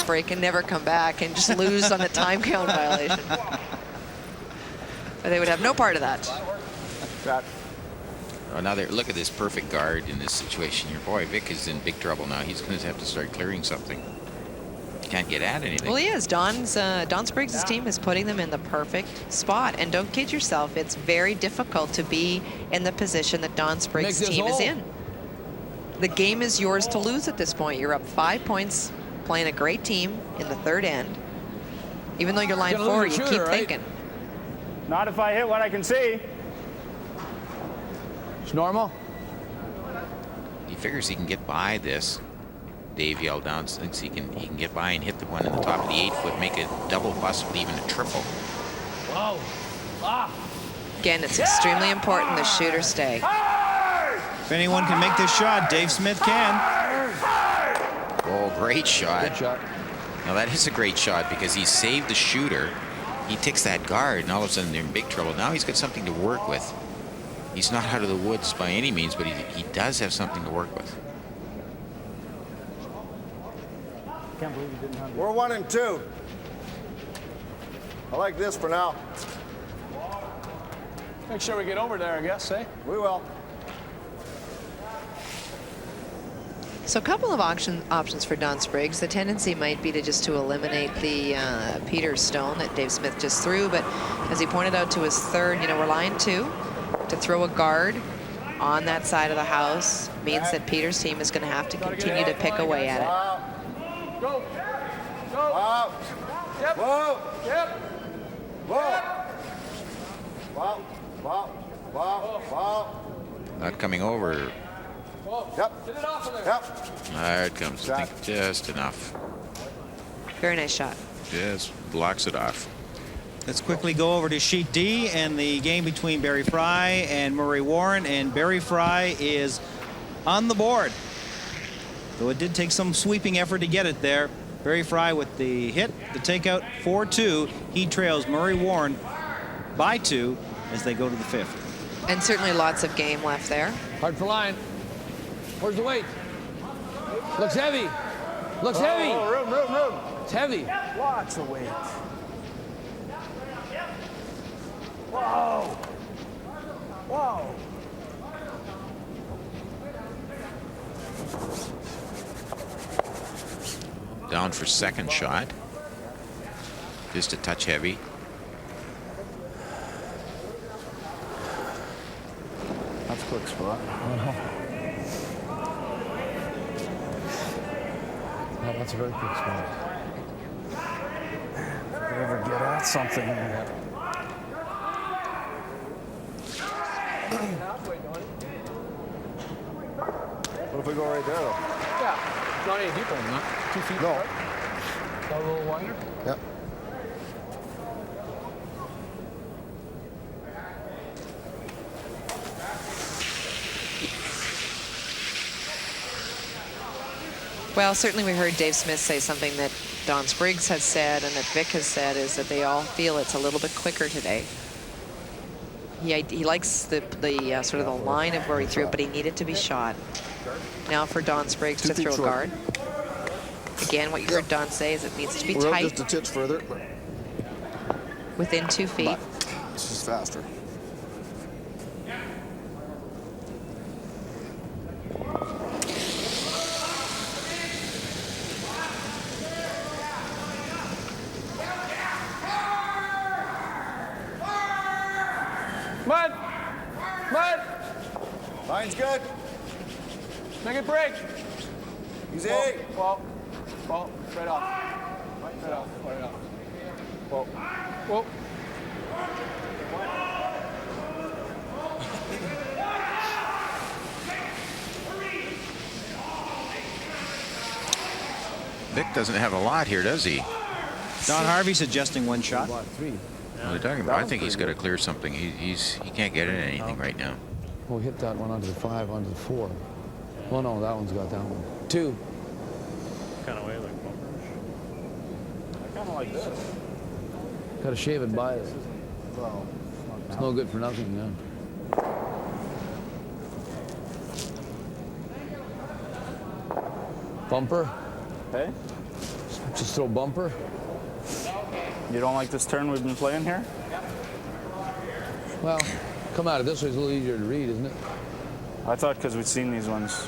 lunch break and never come back and just lose on the time count violation. They would have no part of that. Oh, now look at this perfect guard in this situation. Your boy Vic is in big trouble now. He's going to have to start clearing something. Can't get at anything. Well, he is. Don Spriggs' team is putting them in the perfect spot. And don't kid yourself, it's very difficult to be in the position that Don Spriggs' team is in. The game is yours to lose at this point. You're up 5 points, playing a great team in the third end. Even though you're line four, you keep thinking. Not if I hit what I can see. It's normal. He figures he can get by this. Dave yelled down, thinks he can get by and hit the one in the top of the 8-foot, make a double, possibly even a triple. Whoa. Again, it's extremely important the shooter stay. If anyone can make this shot, Dave Smith can. Oh, great shot. Good shot. Now that is a great shot because he saved the shooter. He takes that guard, and all of a sudden they're in big trouble. Now he's got something to work with. He's not out of the woods by any means, but he does have something to work with. We're 1 and 2. I like this for now. Make sure we get over there, I guess, eh? We will. So a couple of options for Don Spriggs. The tendency might be to eliminate the Peter Stone that Dave Smith just threw, but as he pointed out to his third, we're line 2. To throw a guard on that side of the house means that Peter's team is going to have to continue to pick away at it. Go. Go. Wow. Yep. Whoa. Yep. Whoa. Wow. Wow. Wow. Wow. Not coming over. Yep. Get it off of there. Yep. There it comes. I think just enough. Very nice shot. Just blocks it off. Let's quickly go over to sheet D and the game between Barry Fry and Murray Warren. And Barry Fry is on the board. Though it did take some sweeping effort to get it there. Barry Fry with the hit, the takeout, 4-2. He trails Murray Warren by 2 as they go to the 5th. And certainly lots of game left there. Hard for line. Where's the weight? Looks heavy. Looks heavy. Room. It's heavy. Lots of weight. Whoa. Whoa. Down for second shot. Just a touch heavy. That's a quick spot. Oh, that's a very quick spot. If we ever get at something here. What if we go right there, though? Yeah. Not any deeper than that. 2 feet. No. A little wider. Yep. Well, certainly we heard Dave Smith say something that Don Spriggs has said and that Vic has said, is that they all feel it's a little bit quicker today. He likes the sort of the line of where he threw it, but he needed to be shot. Now for Don Spriggs to throw a guard. Again, what you heard Don say is it needs to be tight. Just a titch further. Within 2 feet. This is faster. Mud. Mud. Line's good. Make it break. Easy. Well, right off. Right off. Right off. Whoa. Whoa. Vic doesn't have a lot here, does he? Don Harvey suggesting 1 shot. What are they talking about? I think he's got to clear something. He can't get in anything right now. Well, we hit that one onto the 5, onto the 4. Well, no, that one's got that one. 2. Kind of way like bumpers. I kind of like this. Got to shave it by it. Well, It's no good for nothing, yeah. Bumper. Hey? Just throw bumper. You don't like this turn we've been playing here? Well, come at it this way is a little easier to read, isn't it? I thought because we'd seen these ones.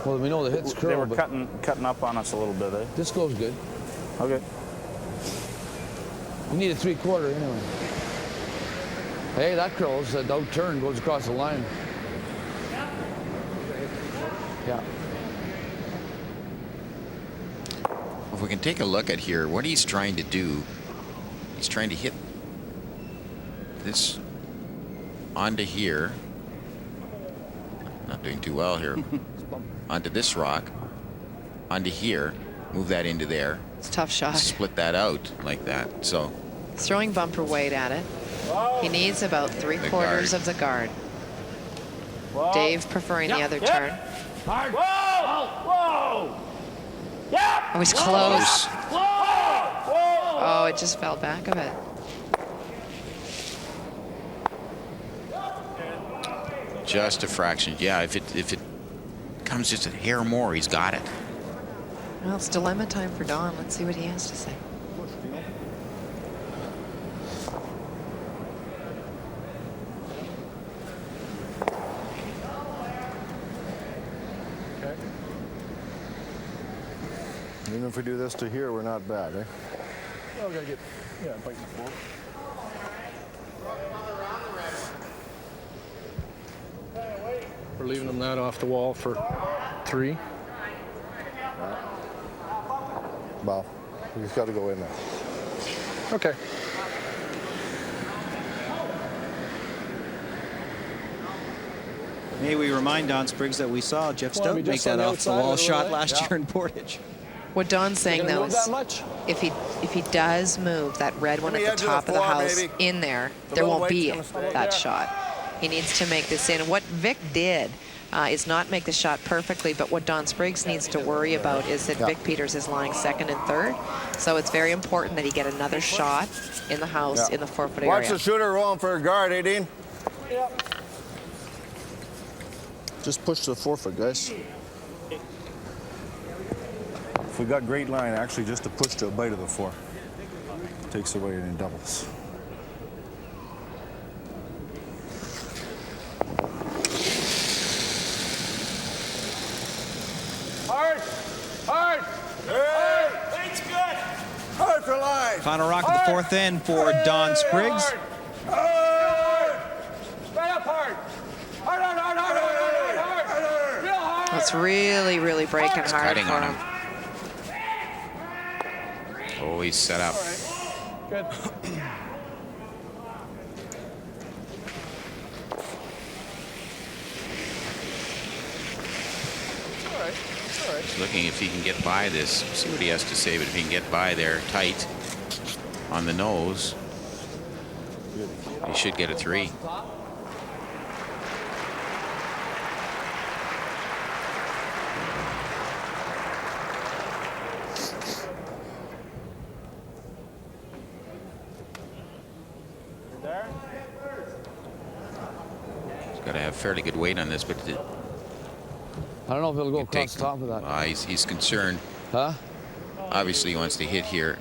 Well, we know the hits curl, They were but cutting up on us a little bit, eh? this goes good. Okay. You need a 3/4 anyway. Hey, that curls, that out turn goes across the line. Yeah. If we can take a look at here, what he's trying to do, he's trying to hit this onto here. Not doing too well here. Onto this rock, onto here, move that into there, It's a tough shot. split that out like that. So He's throwing bumper weight at it. He needs about 3/4 guard. of the guard. Dave preferring the other turn. Hard. Whoa! Oh, he's close. Oh, it just fell back a bit. just a fraction. Yeah, if it comes just a hair more, he's got it. Well, it's dilemma time for Don. Let's see what he has to say. Even if we do this to here, we're not bad, eh? Oh, gotta get, yeah, biting the fork. We're leaving them that off the wall for 3. Well, we just got to go in there. Okay. May we remind Don Spriggs that we saw Jeff Well, I mean, Stout make just on that the off the outside wall of the shot leg. last Yeah. year in Portage. What Don's saying Gonna though move is that much? if he does move that red one Let at me the edge of top the of the floor, house maybe. in there, The there little won't be weight's gonna stay. that Yeah. shot. He needs to make this in. What Vic did is not make the shot perfectly, but what Don Spriggs needs to worry about is that Vic Peters is lying second and third. So it's very important that he get another shot in the house Yeah. in the 4-foot Watch area. the shooter rolling for a guard, eh, Dean? Just push the 4-foot, guys. If we got great line, actually just to push to a bite of the 4. Takes away in doubles. Hard! Hard! Hey! It's good! Hard for line! Final rock at the fourth end for Don Spriggs. Hard! Straight up hard! Hard, hard, hard, hard, hard, hard, hard! Real hard! It's really, really breaking hard Cutting for on him. him. Oh, he's set up. Good. He's looking if he can get by this. See what he has to say, but if he can get by there tight on the nose, he should get a 3. He's got to have fairly good weight on this, but I don't know if it'll go it across the top of that. he's concerned. Huh? Obviously, he wants to hit here,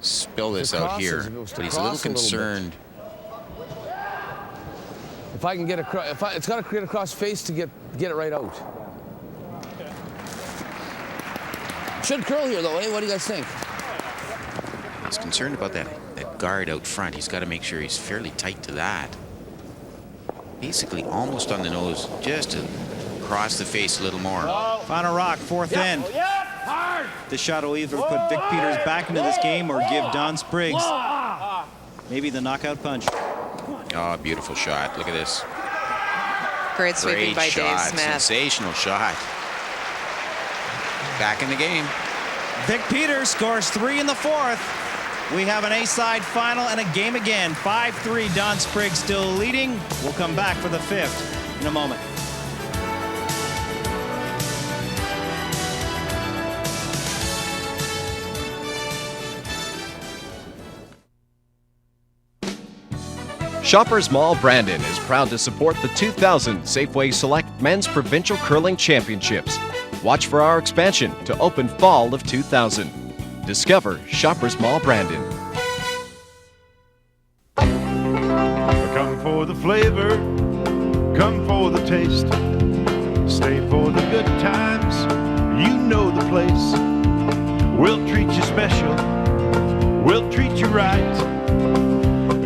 spill this If it out here, crosses, if it was to but he's a little cross a little bit. concerned. If I can get across, it's got to create across face to get it right out. Should curl here though, eh? What do you guys think? He's concerned about that guard out front. He's got to make sure he's fairly tight to that. Basically, almost on the nose, just to cross the face a little more. Final rock, fourth end. This shot will either put Vic Peters back into this game or give Don Spriggs maybe the knockout punch. Oh, beautiful shot. Look at this. Great sweeping Great by Dave shot. Smith. Sensational shot. Back in the game. Vic Peters scores 3 in the fourth. We have an A-side final and a game again. 5-3, Don Spriggs still leading. We'll come back for the fifth in a moment. Shoppers Mall Brandon is proud to support the 2000 Safeway Select Men's Provincial Curling Championships. Watch for our expansion to open fall of 2000. Discover Shoppers Mall Brandon. Come for the flavor, come for the taste, stay for the good times, you know the place. We'll treat you special, we'll treat you right.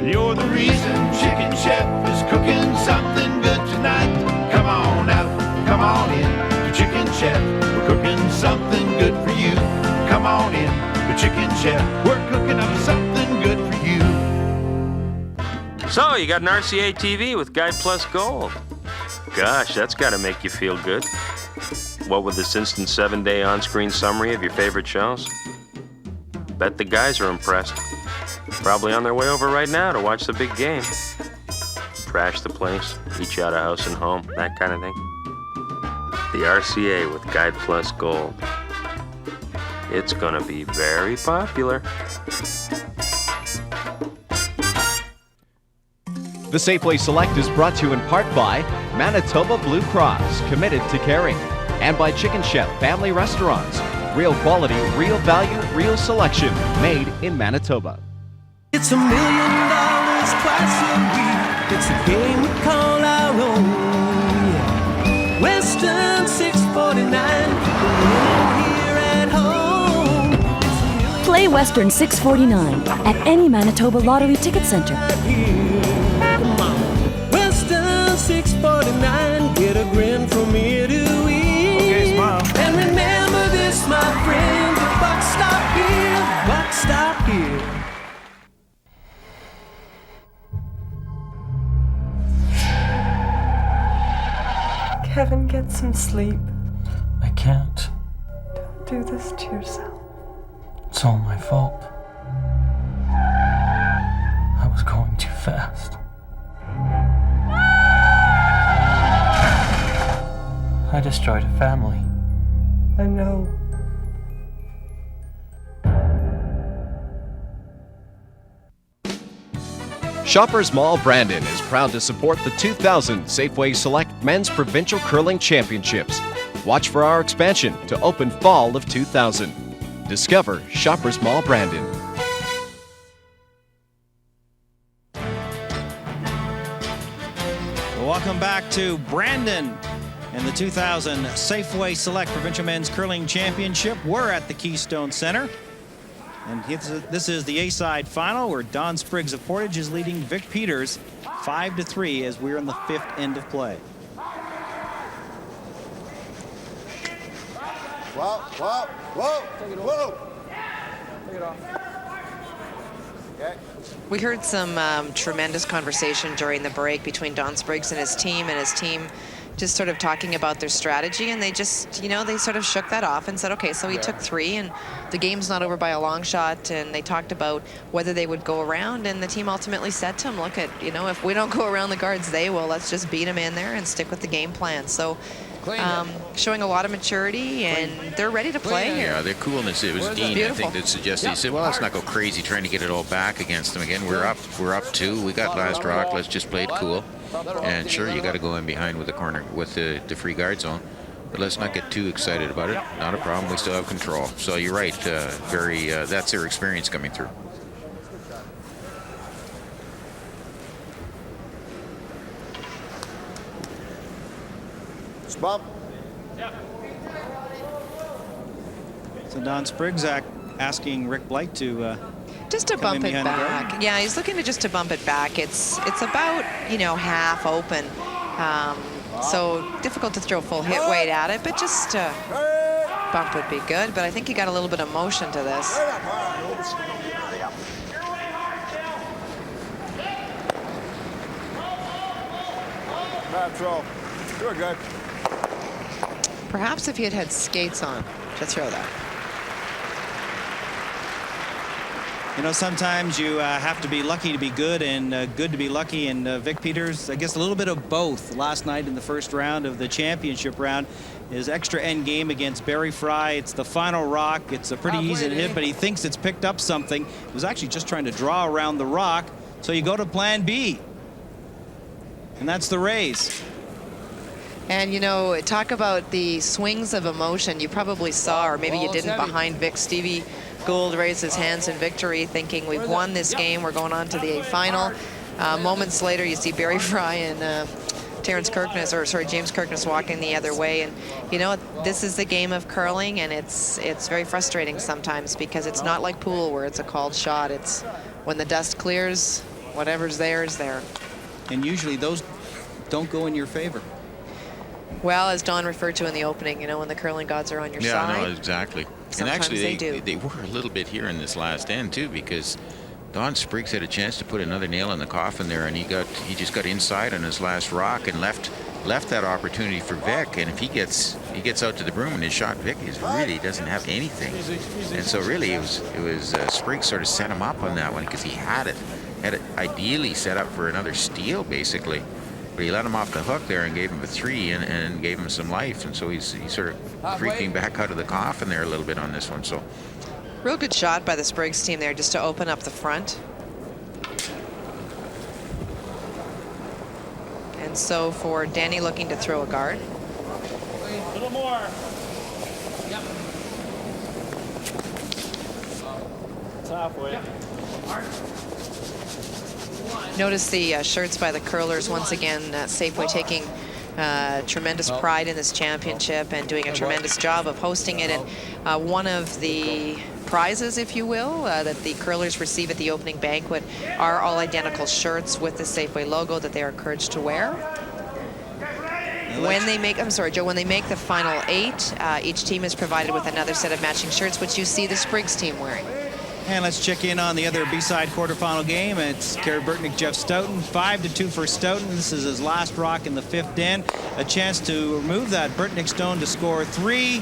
You're the reason Chicken Chef is cooking something good tonight. Come on out, come on in to Chicken Chef. We're cooking something good for you. Come on in to Chicken Chef. We're cooking up something good for you. So, you got an RCA TV with Guide Plus Gold. Gosh, that's got to make you feel good. What with this instant 7-day on-screen summary of your favorite shows? Bet the guys are impressed. Probably on their way over right now to watch the big game. Trash the place, eat you out of house and home, that kind of thing. The RCA with Guide Plus Gold. It's gonna be very popular. The Safeway Select is brought to you in part by Manitoba Blue Cross, committed to caring, and by Chicken Chef Family Restaurants. Real quality, real value, real selection, made in Manitoba. It's $1 million twice a week. It's a game we call our own. Yeah. Western 649. Here at home. Play Western 649 at any Manitoba Lottery Ticket Center. Western 649. Get a grin from ear to ear. Okay, smile. And remember this, my friend. The buck stop here. Buck stop here. Kevin, get some sleep. I can't. Don't do this to yourself. It's all my fault. I was going too fast. I destroyed a family. I know. Shoppers Mall Brandon is proud to support the 2000 Safeway Select Men's Provincial Curling Championships. Watch for our expansion to open fall of 2000. Discover Shoppers Mall Brandon. Welcome back to Brandon and the 2000 Safeway Select Provincial Men's Curling Championship. We're at the Keystone Center. And this is the A-side final where Don Spriggs of Portage is leading Vic Peters 5-3 as we're in the 5th end of play. Whoa, whoa, whoa, whoa. Take it off. Okay. We heard some tremendous conversation during the break between Don Spriggs and his team just sort of talking about their strategy, and they just, they sort of shook that off and said, okay, so he took 3 and the game's not over by a long shot, and they talked about whether they would go around, and the team ultimately said to him, look, if we don't go around the guards, they will. Let's just beat them in there and stick with the game plan. So showing a lot of maturity, and they're ready to play here. Yeah, their coolness. It was Dean, I think, that suggested. He said, well, let's not go crazy trying to get it all back against them again. We're up 2. We got last rock. Let's just play it cool. And sure, you got to go in behind with the corner, with the free guard zone. But let's not get too excited about it. Not a problem. We still have control. So you're right. That's their experience coming through. Bump. So Don Spriggs asking Rick Blight to just to bump it back. Yeah, he's looking to bump it back. It's about half open, so difficult to throw full hit weight at it, but just bump would be good. But I think he got a little bit of motion to this. Bad throw. You're good. Perhaps if he had had skates on to throw that. Sometimes you have to be lucky to be good and good to be lucky. And Vic Peters, I guess a little bit of both last night in the first round of the championship round. His extra end game against Barry Fry. It's the final rock. It's a pretty easy to hit, but he thinks it's picked up something. He was actually just trying to draw around the rock. So you go to plan B. And that's the raise. And, you know, talk about the swings of emotion. You probably saw, or maybe you didn't, behind Vic. Stevie Gould raised his hands in victory, thinking we've won this game. We're going on to the A final. Moments later, you see Barry Fry and James Kirkness walking the other way. And, you know, this is the game of curling, and it's very frustrating sometimes because it's not like pool where it's a called shot. It's when the dust clears, whatever's there is there. And usually those don't go in your favor. Well, as Don referred to in the opening, you know, when the curling gods are on your side. Yeah, no, exactly. And actually, they were a little bit here in this last end, too, because Don Spriggs had a chance to put another nail in the coffin there, and he just got inside on his last rock and left that opportunity for Vic. And if he gets out to the broom and his shot, Vic really doesn't have anything. And so really, it was Spriggs sort of set him up on that one because he had it ideally set up for another steal, basically. But he let him off the hook there and gave him a 3 and gave him some life. And so he's sort of creeping back out of the coffin there a little bit on this one. So real good shot by the Spriggs team there just to open up the front. And so for Danny looking to throw a guard. A little more. Yep. It's halfway. Yep. Notice the shirts by the curlers once again. Safeway taking tremendous pride in this championship and doing a tremendous job of hosting it. And one of the prizes, if you will, that the curlers receive at the opening banquet are all identical shirts with the Safeway logo that they are encouraged to wear. When they make, I'm sorry, Joe, when they make the final 8, each team is provided with another set of matching shirts, which you see the Spriggs team wearing. And let's check in on the other B-side quarterfinal game. It's Kerry Burtnick, Jeff Stoughton. 5-2 for Stoughton. This is his last rock in the 5th end. A chance to remove that Burtnick stone to score 3.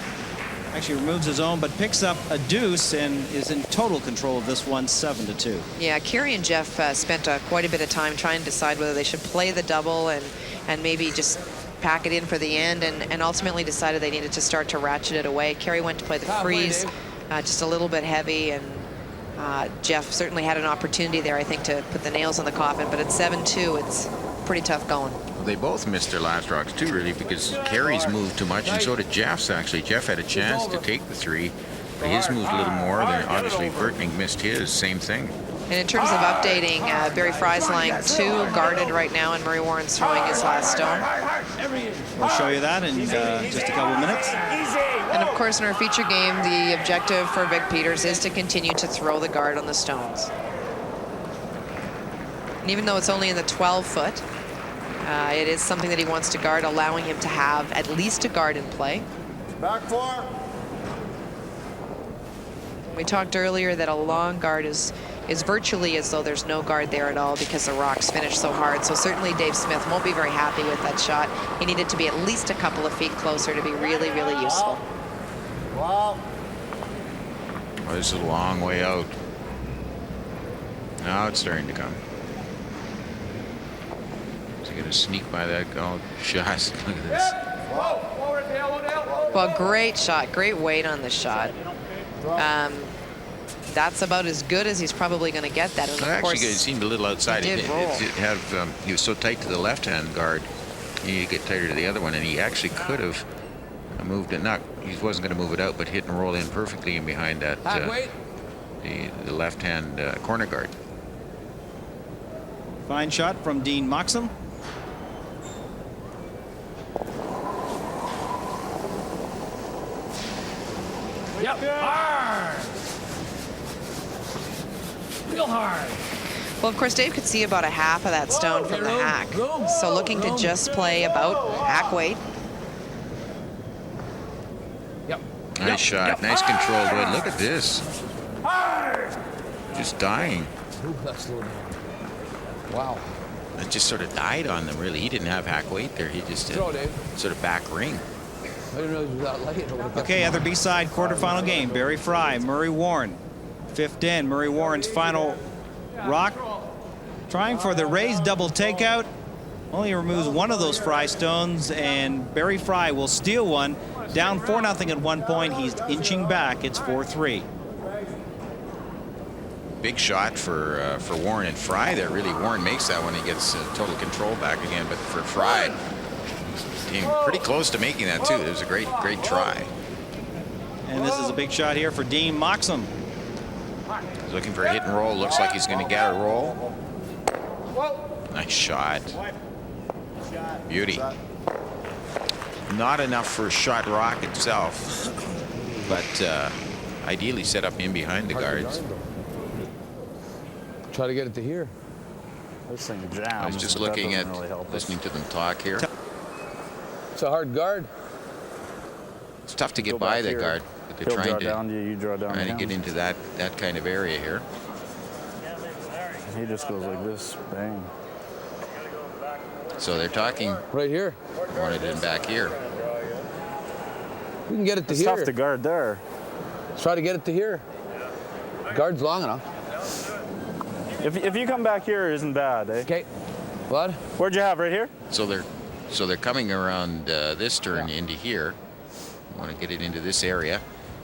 Actually removes his own, but picks up a deuce and is in total control of this one, 7-2. Yeah, Kerry and Jeff spent quite a bit of time trying to decide whether they should play the double and maybe just pack it in for the end, and ultimately decided they needed to start to ratchet it away. Kerry went to play the freeze, just a little bit heavy, and Jeff certainly had an opportunity there, I think, to put the nails in the coffin, but at 7-2, it's pretty tough going. Well, they both missed their last rocks too, really, because Kerry's moved too much, and so did Jeff's, actually. Jeff had a chance to take the 3, but his moved a little more. Then obviously Burtnick missed his, same thing. And in terms of updating, Barry Fry's line 2 guarded right now, and Murray Warren's throwing his last stone. We'll show you that in just a couple of minutes. And of course, in our feature game, the objective for Vic Peters is to continue to throw the guard on the stones. And even though it's only in the 12-foot, it is something that he wants to guard, allowing him to have at least a guard in play. Back 4. We talked earlier that a long guard is virtually as though there's no guard there at all because the rocks finish so hard. So certainly Dave Smith won't be very happy with that shot. He needed to be at least a couple of feet closer to be really, really useful. Wow. Oh, this is a long way out. Now it's starting to come. Is he going to sneak by that goal? Shots. Look at this. Well, great shot. Great weight on the shot. That's about as good as he's probably going to get that. And of course, it seemed a little outside. He did roll. He was so tight to the left-hand guard. He needed to get tighter to the other one, and he actually could have moved it. He wasn't going to move it out, but hit and roll in perfectly in behind that the left-hand corner guard. Fine shot from Dean Moxham. Yep, hard. Real hard. Well, of course, Dave could see about a half of that stone from the hack. So looking to just play about hack weight. Yep. Nice shot. Nice controlled wood. Look at this. Just dying. Wow. It just sort of died on them, really. He didn't have hack weight there. He just did sort of back ring. I didn't know he was that light. Okay, other B-side quarterfinal game. Barry Fry, Murray Warren. 5th end, Murray Warren's final rock. Trying for the raised double takeout. Only removes one of those Fry stones, and Barry Fry will steal one. Down 4-0 at one point. He's inching back. It's 4-3. Big shot for Warren and Fry there. Really, Warren makes that when he gets total control back again. But for Fry, Came pretty close to making that too. It was a great try. And this is a big shot here for Dean Moxham. He's looking for a hit and roll. Looks like he's going to get a roll. Nice shot. Beauty. Not enough for shot rock itself, but ideally set up in behind the guards. Try to get it to here. This thing jams. I was just looking at, listening to them talk here. It's a hard guard. It's tough to get by the guard, but they're trying to down you draw down trying to get into that kind of area here. He just goes like this, bang. So they're talking right here. Wanted it back here. We can get it to it's here. Tough to guard there. Let's try to get it to here. Guard's long enough. If you come back here, it isn't bad, eh? Okay. What? Where'd you have right here? So they're coming around this turn into here. Want to get it into this area.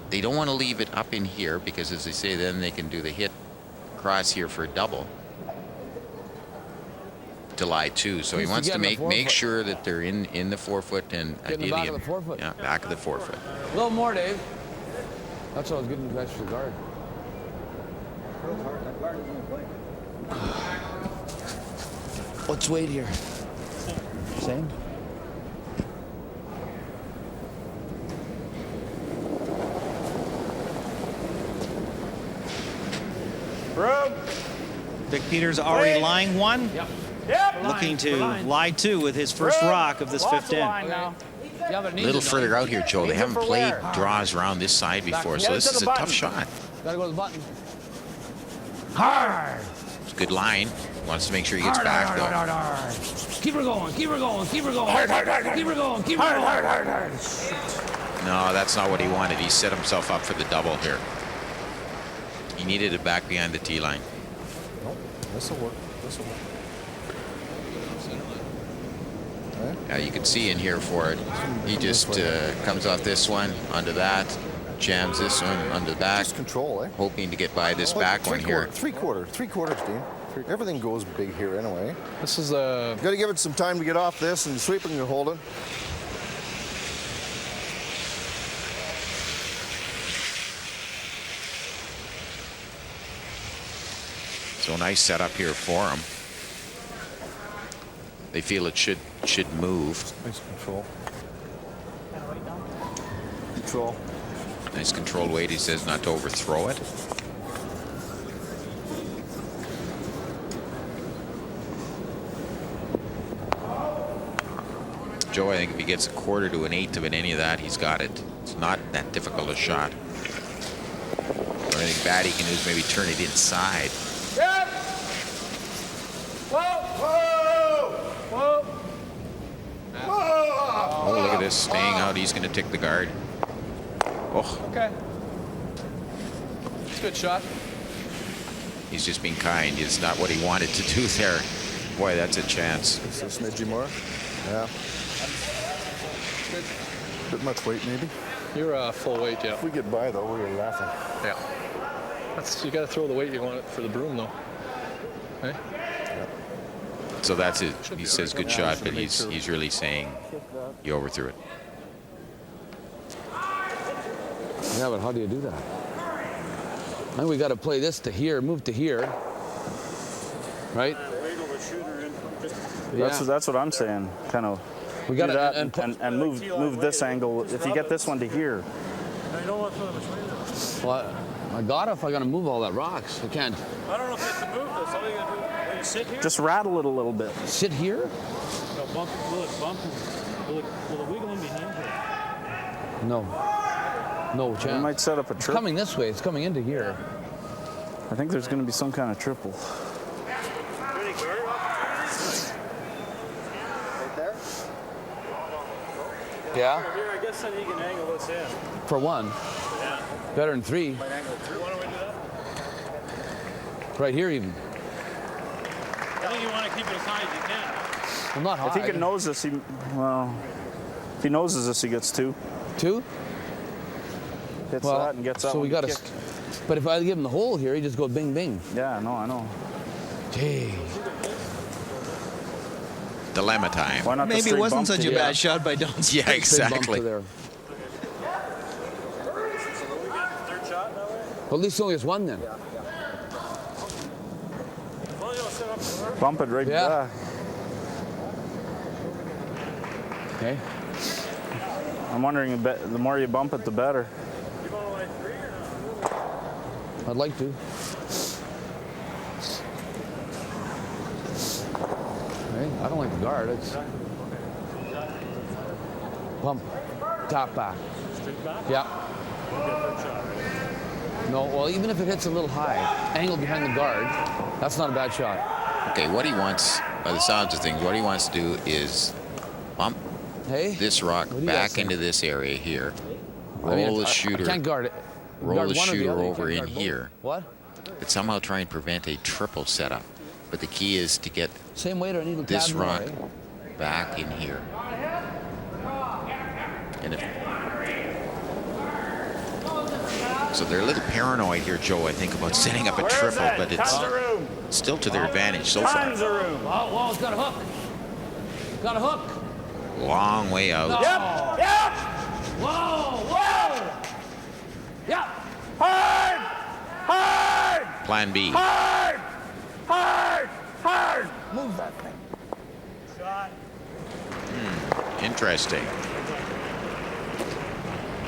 They don't want to leave it up in here because, as they say, then they can do the hit cross here for a double to lie two. So he wants to make sure that they're in the 4 foot and ideally back of the 4 foot. Yeah, back of the 4 foot. A little more, Dave. That's what I was getting the extra guard. What's weight here? Same. Vic Peters already lying one. Yep. Looking to lie two with his first rock of this fifth in. A little further out here, Joe. They haven't played draws around this side before, so this is a tough shot. Gotta go to the button. Hard. It's a good line. Wants to make sure he gets back, though. Keep her going, keep her going, keep her going. Keep her going, keep her going. No, that's not what he wanted. He set himself up for the double here. He needed it back behind the tee line. Nope, this'll work. This'll work. You can see in here for it. He just comes off this one onto that, jams this one onto the back. Just control, eh? Hoping to get by this back one here. Three quarters, Dean. Everything goes big here anyway. This is Got to give it some time to get off this and sweeping and holding. So nice setup here for him. They feel it should move. Nice control. Control. Nice controlled weight, he says, not to overthrow it. Joe, I think if he gets a quarter to an eighth of it, any of that, he's got it. It's not that difficult a shot. The only thing bad he can do is maybe turn it inside. Yep. Whoa, whoa, whoa. Oh, look at this, staying out. He's going to tick the guard. Oh. Okay. It's a good shot. He's just being kind. It's not what he wanted to do there. Boy, that's a chance. Is this smidgy more? Yeah. Bit much weight, maybe. You're full weight, yeah. If we get by, though, we're laughing. Yeah. You got to throw the weight you want it for the broom, though. Okay? Yeah. So that's it. He says good shot, but he's really saying you overthrew it. Yeah, but how do you do that? Now we got to play this to here, move to here, right? That's what I'm saying. Kind of. We got that to and move this angle. If you get this one to here. Well, I got if I got to move all that rocks. I can't. I don't know if you have to move this. All you got to do is sit here. Just rattle it a little bit. Sit here? No, bump. Will it bump? Will it wiggle in behind here? No. No chance. You might set up a It's triple. coming this way. It's coming into here. I think there's going to be some kind of triple. Yeah. Here, I guess then you can angle this in. For one. Yeah. Better than three. Why don't we do that? Right here even. I think you want to keep it as high as you can. Well, not high. If he can nose this, if he noses this, he gets two. Two? Hits that and gets that so one we got to. kicked. But if I give him the hole here, he just goes bing bing. Yeah, no, I know. Gee. Dilemma time. Why not the Maybe it straight wasn't bump such to a the- bad shot by Don Spriggs. Yeah, Big bump to exactly. there. Well, at least only has one then. Bump it right Yeah. back. Okay. I'm wondering, the more you bump it, the better. I'd like to. Okay. I don't like the guard. It's bump, top back. Yeah. No, well, even if it hits a little high, angle behind the guard, that's not a bad shot. Okay, what he wants, by the sounds of things, what he wants to do is bump this rock What do you back guys think? into this area here. Roll I mean, the shooter. I can't guard it. Roll Guard the one or the shooter other, you over can't in guard both. here. What? But somehow try and prevent a triple setup. But the key is to get Same weight or I need a this tad more, rock eh? back in here. And if, so they're a little paranoid here, Joe, I think, about setting up a triple, but it's still to their advantage so far. Whoa, it's got a hook. Got a hook. Long way out. No. Yep! Whoa! Yep! Hard! Hard! Plan B. Hard! Hard! Hard! Move that thing. Interesting.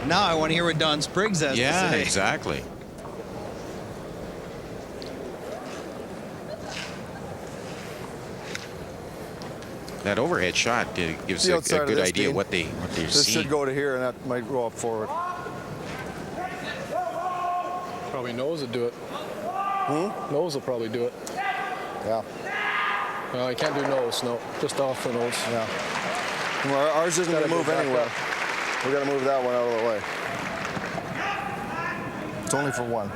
Now I want to hear what Don Spriggs has to Yeah, say. exactly. That overhead shot gives The a outside of good this, idea Dean. what they're This seeing. should go to here, and that might go up forward. Probably nose will do it. Nose will probably do it. Yeah. Well, you can't do nose, no. Just off the nose. Yeah. Well, ours isn't going to Gotta go move back anywhere. up. We got to move that one out of the way. It's only for one.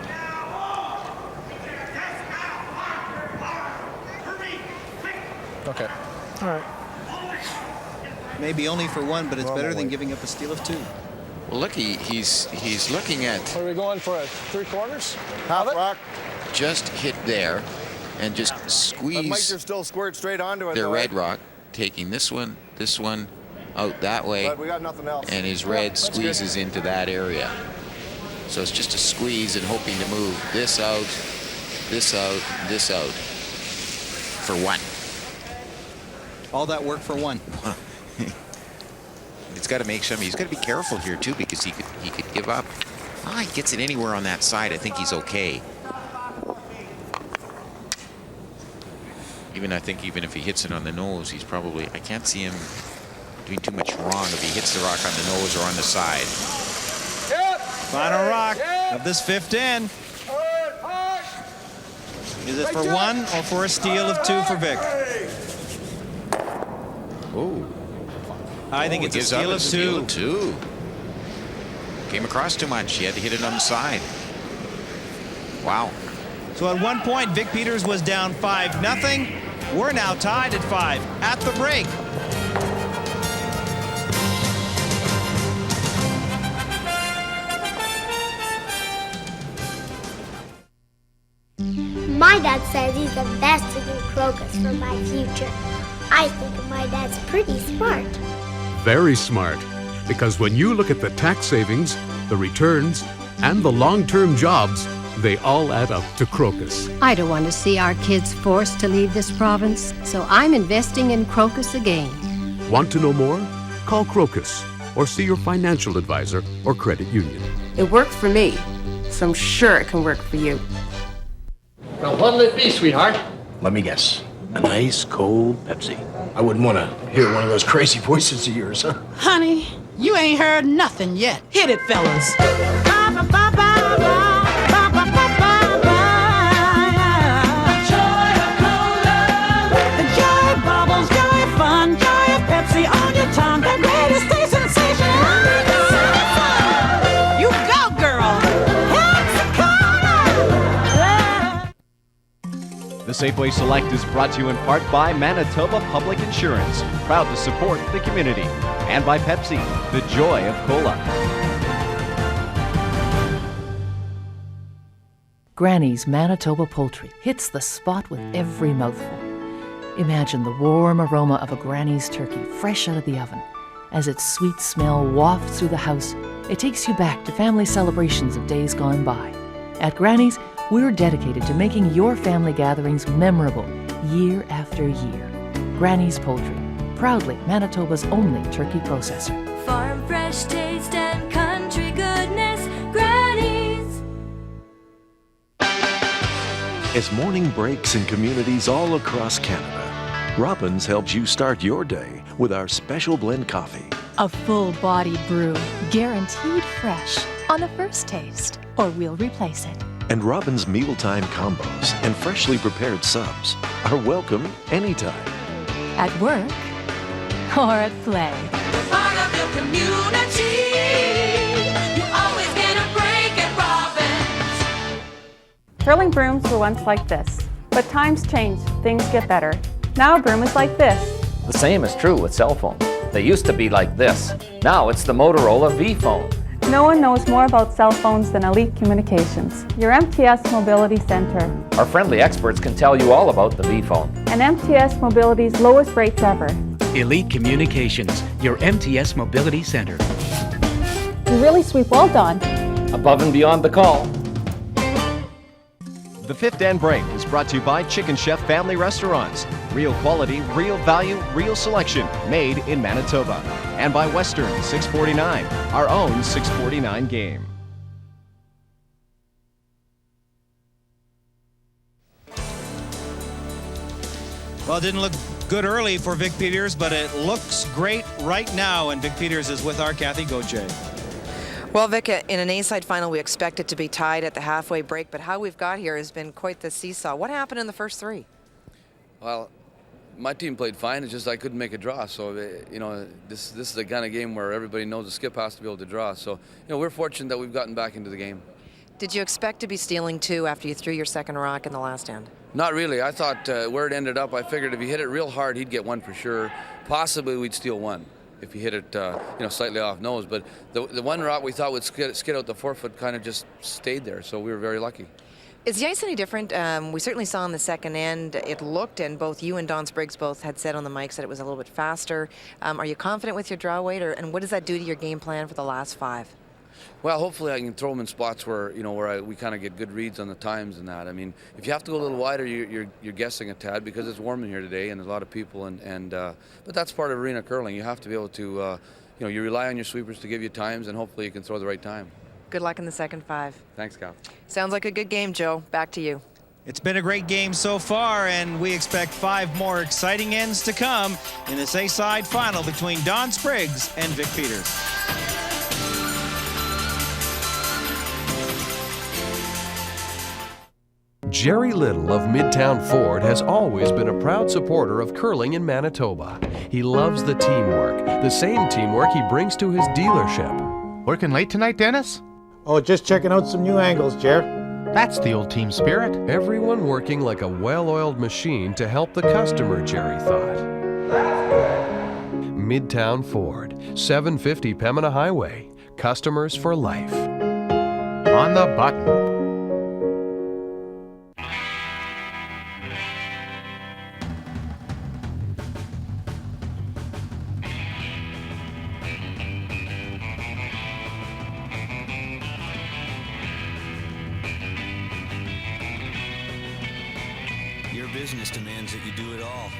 Okay. All right. Maybe only for one, but it's Well, better no than way. giving up a steal of two. Well, look, he's looking at What are we going for? 3/4? Half rock. just hit there and just That might squeeze just still squirt straight onto it. their though, red eh? rock, taking this one out that way, But we got nothing else. and his red squeezes into that area. So it's just a squeeze and hoping to move this out, this out, this out for one. All that work for one. It's got to make some. He's got to be careful here too, because he could give up. Ah, he gets it anywhere on that side. I think he's okay. I think even if he hits it on the nose, he's probably. I can't see him doing too much wrong if he hits the rock on the nose or on the side. Final rock of this fifth in. Is it for one or for a steal of two for Vic? Oh. I think it's a gives up steal a of steal two. of two. Came across too much. He had to hit it on the side. Wow. So at one point, Vic Peters was down 5-0. We're now tied at 5 at the break. My dad says he's investing in Crocus for my future. I think my dad's pretty smart. Very smart. Because when you look at the tax savings, the returns, and the long-term jobs, they all add up to Crocus. I don't want to see our kids forced to leave this province, so I'm investing in Crocus again. Want to know more? Call Crocus or see your financial advisor or credit union. It worked for me, so I'm sure it can work for you. Now, what'll it be, sweetheart? Let me guess. A nice, cold Pepsi. I wouldn't want to hear one of those crazy voices of yours, huh? Honey, you ain't heard nothing yet. Hit it, fellas. The joy bubbles, joy fun, joy of Pepsi on your tongue. That greatest taste sensation. You go, girl. The Safeway Select is brought to you in part by Manitoba Public Insurance, proud to support the community, and by Pepsi, the joy of cola. Granny's Manitoba poultry hits the spot with every mouthful. Imagine the warm aroma of a Granny's turkey fresh out of the oven. As its sweet smell wafts through the house, it takes you back to family celebrations of days gone by. At Granny's, we're dedicated to making your family gatherings memorable year after year. Granny's Poultry, proudly Manitoba's only turkey processor. Farm fresh taste and country goodness, Granny's. As morning breaks in communities all across Canada, Robbins helps you start your day with our special blend coffee. A full-bodied brew, guaranteed fresh on the first taste, or we'll replace it. And Robbins mealtime combos and freshly prepared subs are welcome anytime. At work or at play. Part of your community. You always get a break at Robbins. Curling brooms were once like this, but times change, things get better. Now a broom is like this. The same is true with cell phones. They used to be like this. Now it's the Motorola V phone. No one knows more about cell phones than Elite Communications, your MTS Mobility Center. Our friendly experts can tell you all about the V phone. And MTS Mobility's lowest rates ever. Elite Communications, your MTS Mobility Center. You really sweep well, Don. Above and beyond the call. The Fifth and Break is brought to you by Chicken Chef Family Restaurants. Real quality, real value, real selection, made in Manitoba. And by Western 649, our own 649 game. Well, it didn't look good early for Vic Peters, but it looks great right now. And Vic Peters is with our Kathy Gauthier. Well, Vic, in an A-side final, we expect it to be tied at the halfway break, but how we've got here has been quite the seesaw. What happened in the first three? Well, my team played fine. It's just I couldn't make a draw. So, you know, this is the kind of game where everybody knows the skip has to be able to draw. So, you know, we're fortunate that we've gotten back into the game. Did you expect to be stealing two after you threw your second rock in the last end? Not really. I thought where it ended up, I figured if he hit it real hard, he'd get one for sure. Possibly we'd steal one if he hit it, you know, slightly off nose. But the one rock we thought would skid out the 4 foot kind of just stayed there. So we were very lucky. Is the ice any different? We certainly saw in the second end, it looked, and both you and Don Spriggs both had said on the mics that it was a little bit faster. Are you confident with your draw weight, and what does that do to your game plan for the last five? Well, hopefully I can throw them in spots where, you know, we kind of get good reads on the times and that. I mean, if you have to go a little wider, you're guessing a tad because it's warm in here today and there's a lot of people. But that's part of arena curling. You have to be able to, you know, you rely on your sweepers to give you times, and hopefully you can throw the right time. Good luck in the second five. Thanks, Cal. Sounds like a good game, Joe. Back to you. It's been a great game so far, and we expect 5 more exciting ends to come in this A-side final between Don Spriggs and Vic Peters. Jerry Little of Midtown Ford has always been a proud supporter of curling in Manitoba. He loves the teamwork, the same teamwork he brings to his dealership. Working late tonight, Dennis? Oh, just checking out some new angles, Jer. That's the old team spirit. Everyone working like a well-oiled machine to help the customer, Jerry thought. Midtown Ford, 750 Pembina Highway. Customers for life. On the button. Business demands that you do it all,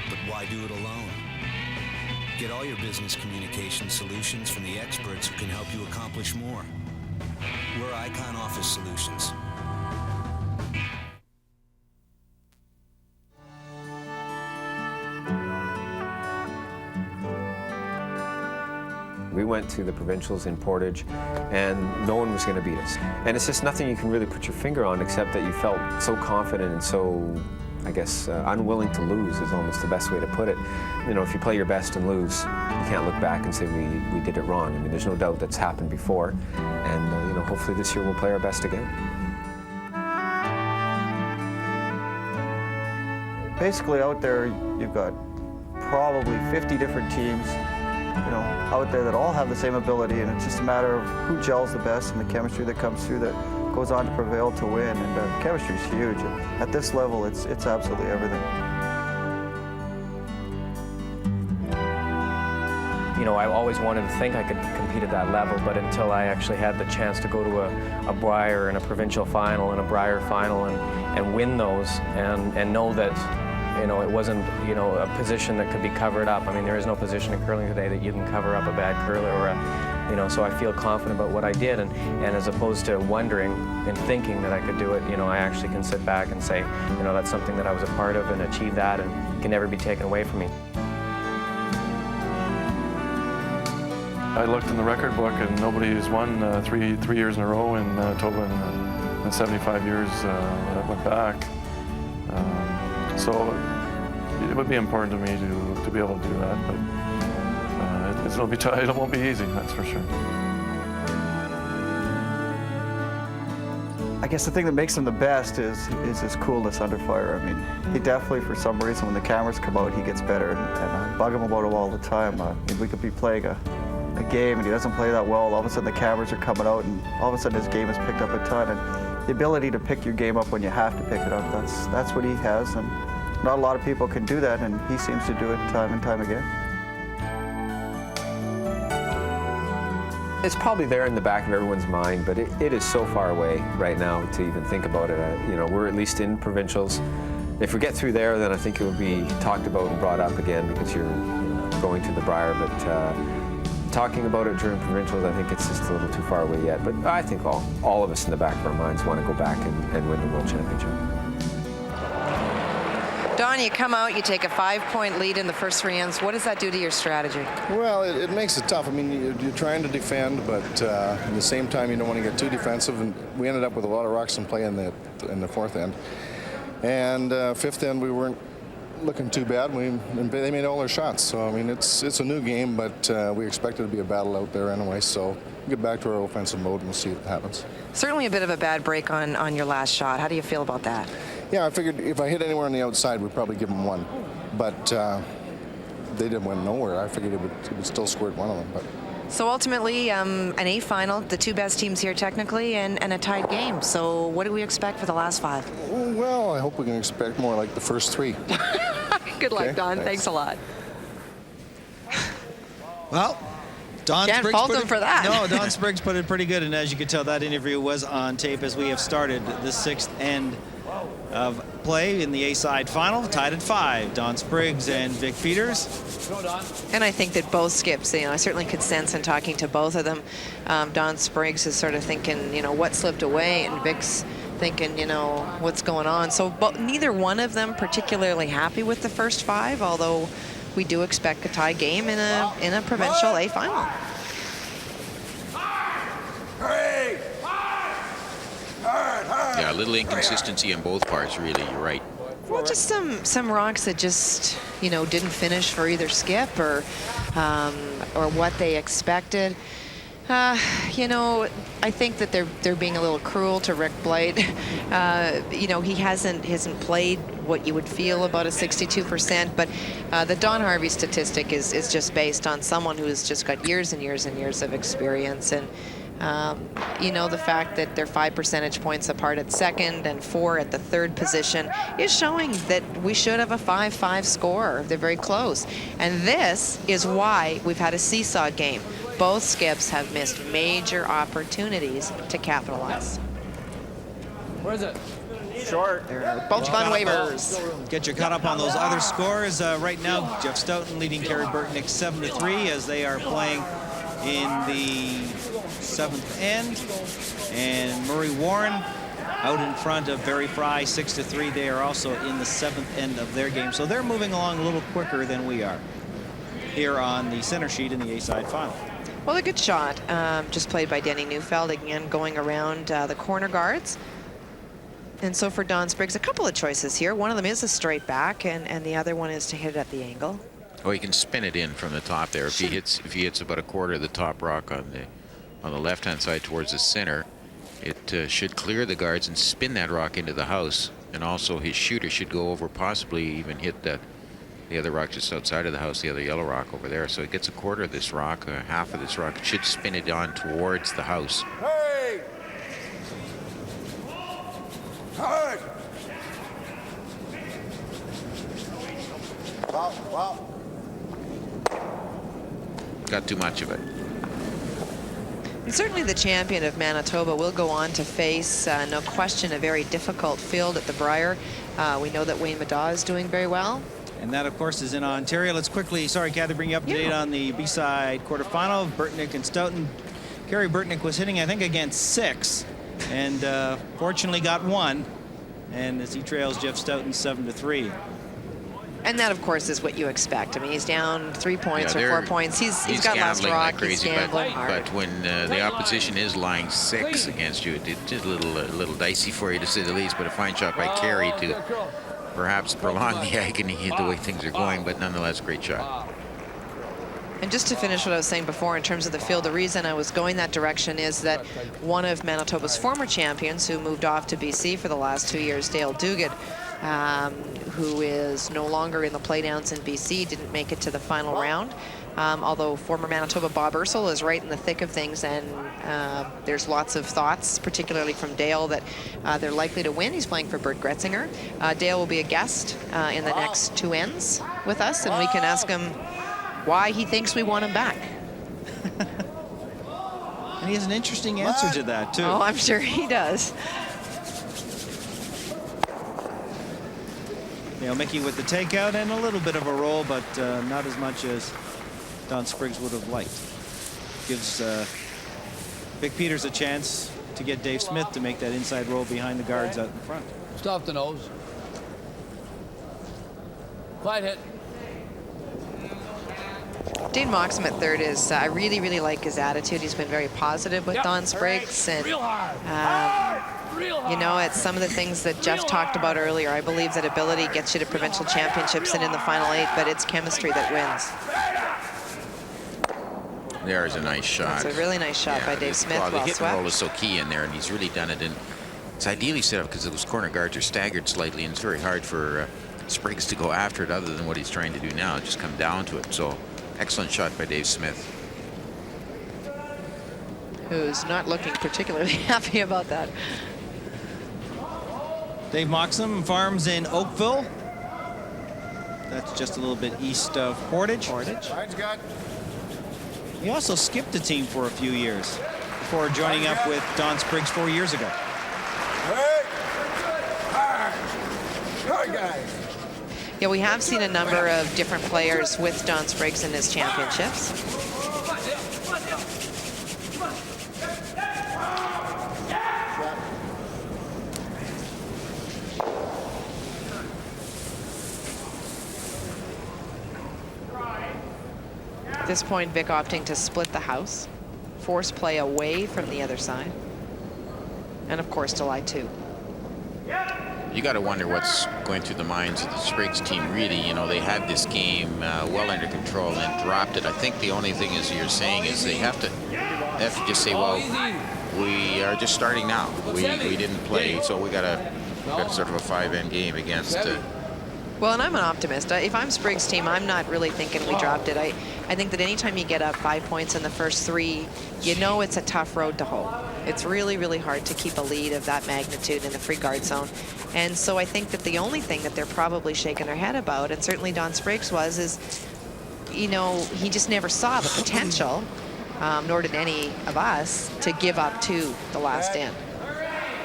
but why do it alone? Get all your business communication solutions from the experts who can help you accomplish more. We're Icon Office Solutions. We went to the Provincials in Portage, and no one was going to beat us. And it's just nothing you can really put your finger on, except that you felt so confident and so, I guess, unwilling to lose is almost the best way to put it. You know, if you play your best and lose, you can't look back and say we did it wrong. I mean, there's no doubt that's happened before, and you know, hopefully this year we'll play our best again. Basically, out there, you've got probably 50 different teams, you know, out there that all have the same ability, and it's just a matter of who gels the best and the chemistry that comes through that goes on to prevail to win. And chemistry is huge. At this level, it's absolutely everything. you know, I always wanted to think I could compete at that level, but until I actually had the chance to go to a Brier and a Provincial final and a Brier final and win those and know that, you know, it wasn't, you know, a position that could be covered up. I mean, there is no position in curling today that you can cover up a bad curler or a, you know, so I feel confident about what I did, and as opposed to wondering and thinking that I could do it, you know, I actually can sit back and say, you know, that's something that I was a part of and achieved that and can never be taken away from me. I looked in the record book and nobody has won three years in a row in Manitoba in 75 years that I went back. So it would be important to me to be able to do that, but it'll be tight. It won't be easy, that's for sure. I guess the thing that makes him the best is his coolness under fire. I mean, he definitely, for some reason, when the cameras come out, he gets better, and I bug him about it all the time. I mean, we could be playing a game and he doesn't play that well. All of a sudden the cameras are coming out and all of a sudden his game is picked up a ton, and the ability to pick your game up when you have to pick it up, that's what he has, and not a lot of people can do that, and he seems to do it time and time again. It's probably there in the back of everyone's mind, but it is so far away right now to even think about it. You know, we're at least in provincials. If we get through there, then I think it will be talked about and brought up again because you're, you know, going to the Brier, but talking about it during provincials, I think it's just a little too far away yet. But I think all of us in the back of our minds want to go back and win the World Championship. Don, you come out, you take a 5-point lead in the first 3 ends. What does that do to your strategy? Well, it makes it tough. I mean, you're trying to defend, but at the same time, you don't want to get too defensive. And we ended up with a lot of rocks in play in the fourth end. And fifth end, we weren't looking too bad. They made all their shots. So, I mean, it's a new game, but we expect it to be a battle out there anyway. So we'll get back to our offensive mode and we'll see what happens. Certainly a bit of a bad break on your last shot. How do you feel about that? Yeah, I figured if I hit anywhere on the outside, we'd probably give them one. But they didn't win nowhere. I figured it would still squirt one of them. But. So ultimately, an A final, the two best teams here technically, and a tied game. So what do we expect for the last 5? Well, I hope we can expect more like the first 3. Good luck, Don. Thanks a lot. Well, Don Can't Spriggs fault him for that. No, Don Spriggs put it pretty good, and as you can tell, that interview was on tape as we have started the 6th end of play in the A-side final, tied at 5. Don Spriggs and Vic Peters. And I think that both skips, you know, I certainly could sense in talking to both of them. Don Spriggs is sort of thinking, you know, what slipped away, and Vic's thinking, you know, what's going on. So neither one of them particularly happy with the first 5, although we do expect a tie game in a provincial A final. Yeah, a little inconsistency on both parts, really. You're right. Well, just some rocks that just, you know, didn't finish for either skip or what they expected. You know, I think that they're being a little cruel to Rick Blight. You know, he hasn't played what you would feel about a 62%, but the Don Harvey statistic is just based on someone who's just got years and years and years of experience, and you know, the fact that they're 5 percentage points apart at second and 4 at the third position is showing that we should have a 5-5 score. They're very close, and this is why we've had a seesaw game. Both skips have missed major opportunities to capitalize. Where is it? Short. They're both on waivers. Get you caught up on those other scores. Right now, Jeff Stoughton leading Kerry Burtnick 7-3 as they are playing in the 7th end. And Murray Warren out in front of Barry Fry 6-3. They are also in the 7th end of their game. So they're moving along a little quicker than we are here on the center sheet in the A-side final. Well, a good shot, just played by Denny Neufeld, again going around the corner guards. And so for Don Spriggs, a couple of choices here. One of them is a straight back, and the other one is to hit it at the angle. Oh, he can spin it in from the top there. If he hits about a quarter of the top rock on the left-hand side towards the center, it should clear the guards and spin that rock into the house. And also his shooter should go over, possibly even hit the other rock just outside of the house, the other yellow rock over there. So it gets a quarter of this rock, half of this rock. It should spin it on towards the house. Hey! Hard! Wow, wow. got too much of it. And certainly the champion of Manitoba will go on to face, no question, a very difficult field at the Brier. We know that Wayne Madaw is doing very well. And that, of course, is in Ontario. Let's quickly, sorry, Kathy, bring you up to date on the B-side quarterfinal. Burtnick and Stoughton. Kerry Burtnick was hitting, I think, against 6, and fortunately got 1. And as he trails Jeff Stoughton 7-3. And that, of course, is what you expect. I mean, he's down 3 points or 4 points. He's got less rock. Like crazy, he's gambling hard. but when the opposition is lying 6 against you, it's just a little dicey for you, to say the least. But a fine shot by Kerry to perhaps prolong the agony the way things are going, but nonetheless, great shot. And just to finish what I was saying before in terms of the field, the reason I was going that direction is that one of Manitoba's former champions who moved off to BC for the last 2 years, Dale Duguid, who is no longer in the playdowns in BC, didn't make it to the final round. Although former Manitoba Bob Ursel is right in the thick of things, and there's lots of thoughts, particularly from Dale, that they're likely to win. He's playing for Bert Gretzinger. Dale will be a guest in the next 2 ends with us, and we can ask him why he thinks we want him back. And he has an interesting answer to that, too. Oh, I'm sure he does. You know, Mickey with the takeout and a little bit of a roll, but not as much as Don Spriggs would have liked. Gives Vic Peters a chance to get Dave Smith to make that inside roll behind the guards out in front. Stop the nose. Quiet hit. Dane Moxham at third is, I really, really like his attitude. He's been very positive with Don Spriggs. And, you know, it's some of the things that Jeff talked about earlier. I believe that ability gets you to provincial championships and in the final 8, but it's chemistry that wins. There's a nice shot. It's a really nice shot by Dave Smith. Well, the Well hit and roll swept. is so key in there, and he's really done it. And it's ideally set up because those corner guards are staggered slightly, and it's very hard for Spriggs to go after it other than what he's trying to do now, just come down to it. So excellent shot by Dave Smith, who's not looking particularly happy about that. Dave Moxham farms in Oakville. That's just a little bit east of Portage. He also skipped the team for a few years before joining up with Don Spriggs 4 years ago. Yeah, we have seen a number of different players with Don Spriggs in his championships. At this point, Vic opting to split the house, force play away from the other side, and of course to lie 2. You got to wonder what's going through the minds of the Spriggs team. Really, you know, they had this game well under control and dropped it. I think the only thing is you're saying is they have to just say, well, we are just starting now. We didn't play, so we got sort of a 5-end game against. Well, and I'm an optimist. If I'm Spriggs' team, I'm not really thinking we dropped it. I think that anytime you get up 5 points in the first 3, you know it's a tough road to hoe. It's really, really hard to keep a lead of that magnitude in the free guard zone. And so I think that the only thing that they're probably shaking their head about, and certainly Don Spriggs was, is, you know, he just never saw the potential, nor did any of us, to give up to the last end.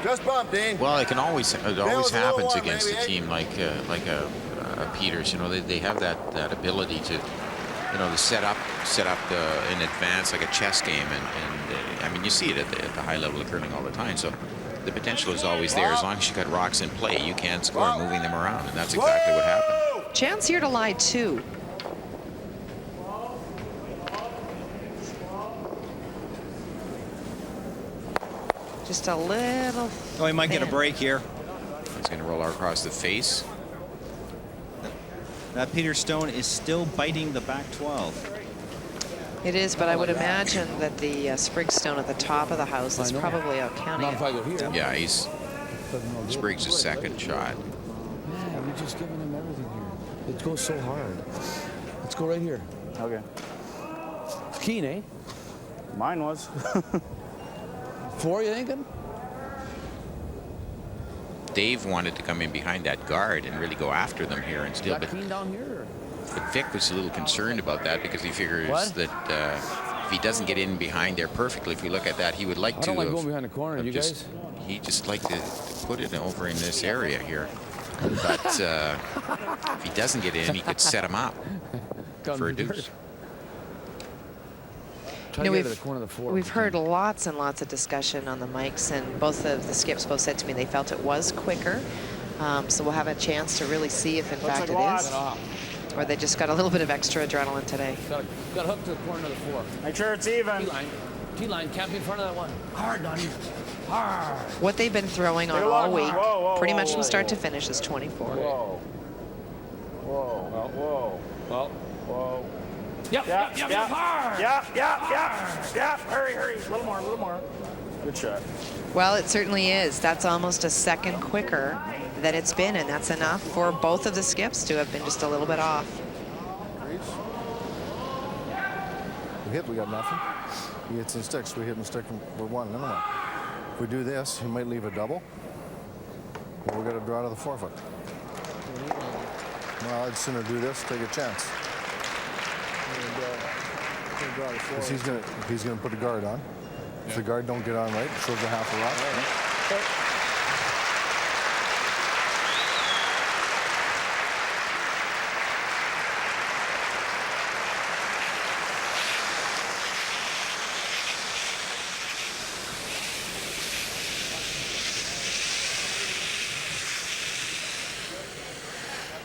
Just bump, Dean. Well, it always happens against a team like a Peters. You know, they have that ability to, you know, to set up in advance like a chess game, and I mean, you see it at the high level of curling all the time. So the potential is always there. As long as you got rocks in play, you can score moving them around, and that's exactly what happened. Chance here to lie 2. Just a little. Oh, he might get a break here. He's going to roll out across the face. That Peter Stone is still biting the back 12. It is, but I would imagine that the Spriggs stone at the top of the house is probably out counting it. Yeah, he's Spriggs' second shot. Yeah, we're just giving him everything here. It goes so hard. Let's go right here. Okay. Keen, eh? Mine was. 4, you thinking? Dave wanted to come in behind that guard and really go after them here and still. Got Keen down here? Vic was a little concerned about that because he figures that if he doesn't get in behind there perfectly, if we look at that, he would like to. I don't like going behind the corner, you guys. He just like to put it over in this area here. But if he doesn't get in, he could set him up for a deuce. You know, we've heard lots and lots of discussion on the mics, and both of the skips both said to me they felt it was quicker. So we'll have a chance to really see if in fact it is, or they just got a little bit of extra adrenaline today. Got hooked to the corner of the 4. Make sure it's even. T-line, can't be in front of that one. Hard, Donnie. Hard. What they've been throwing on all week, pretty much from start to finish, is 24. Whoa. Whoa. Whoa. Well. Whoa. Yep. Hard. Yep. Hurry. A little more. Good shot. Well, it certainly is. That's almost a second quicker than it's been, and that's enough for both of the skips to have been just a little bit off. We hit, we got nothing. He hits and sticks, we hit and stick, we're one. Anyway, if we do this, he might leave a double. Or we got to draw to the 4-foot. Well, I'd sooner do this, take a chance. Because he's gonna put a guard on. If the guard don't get on right, it shows a half a lot.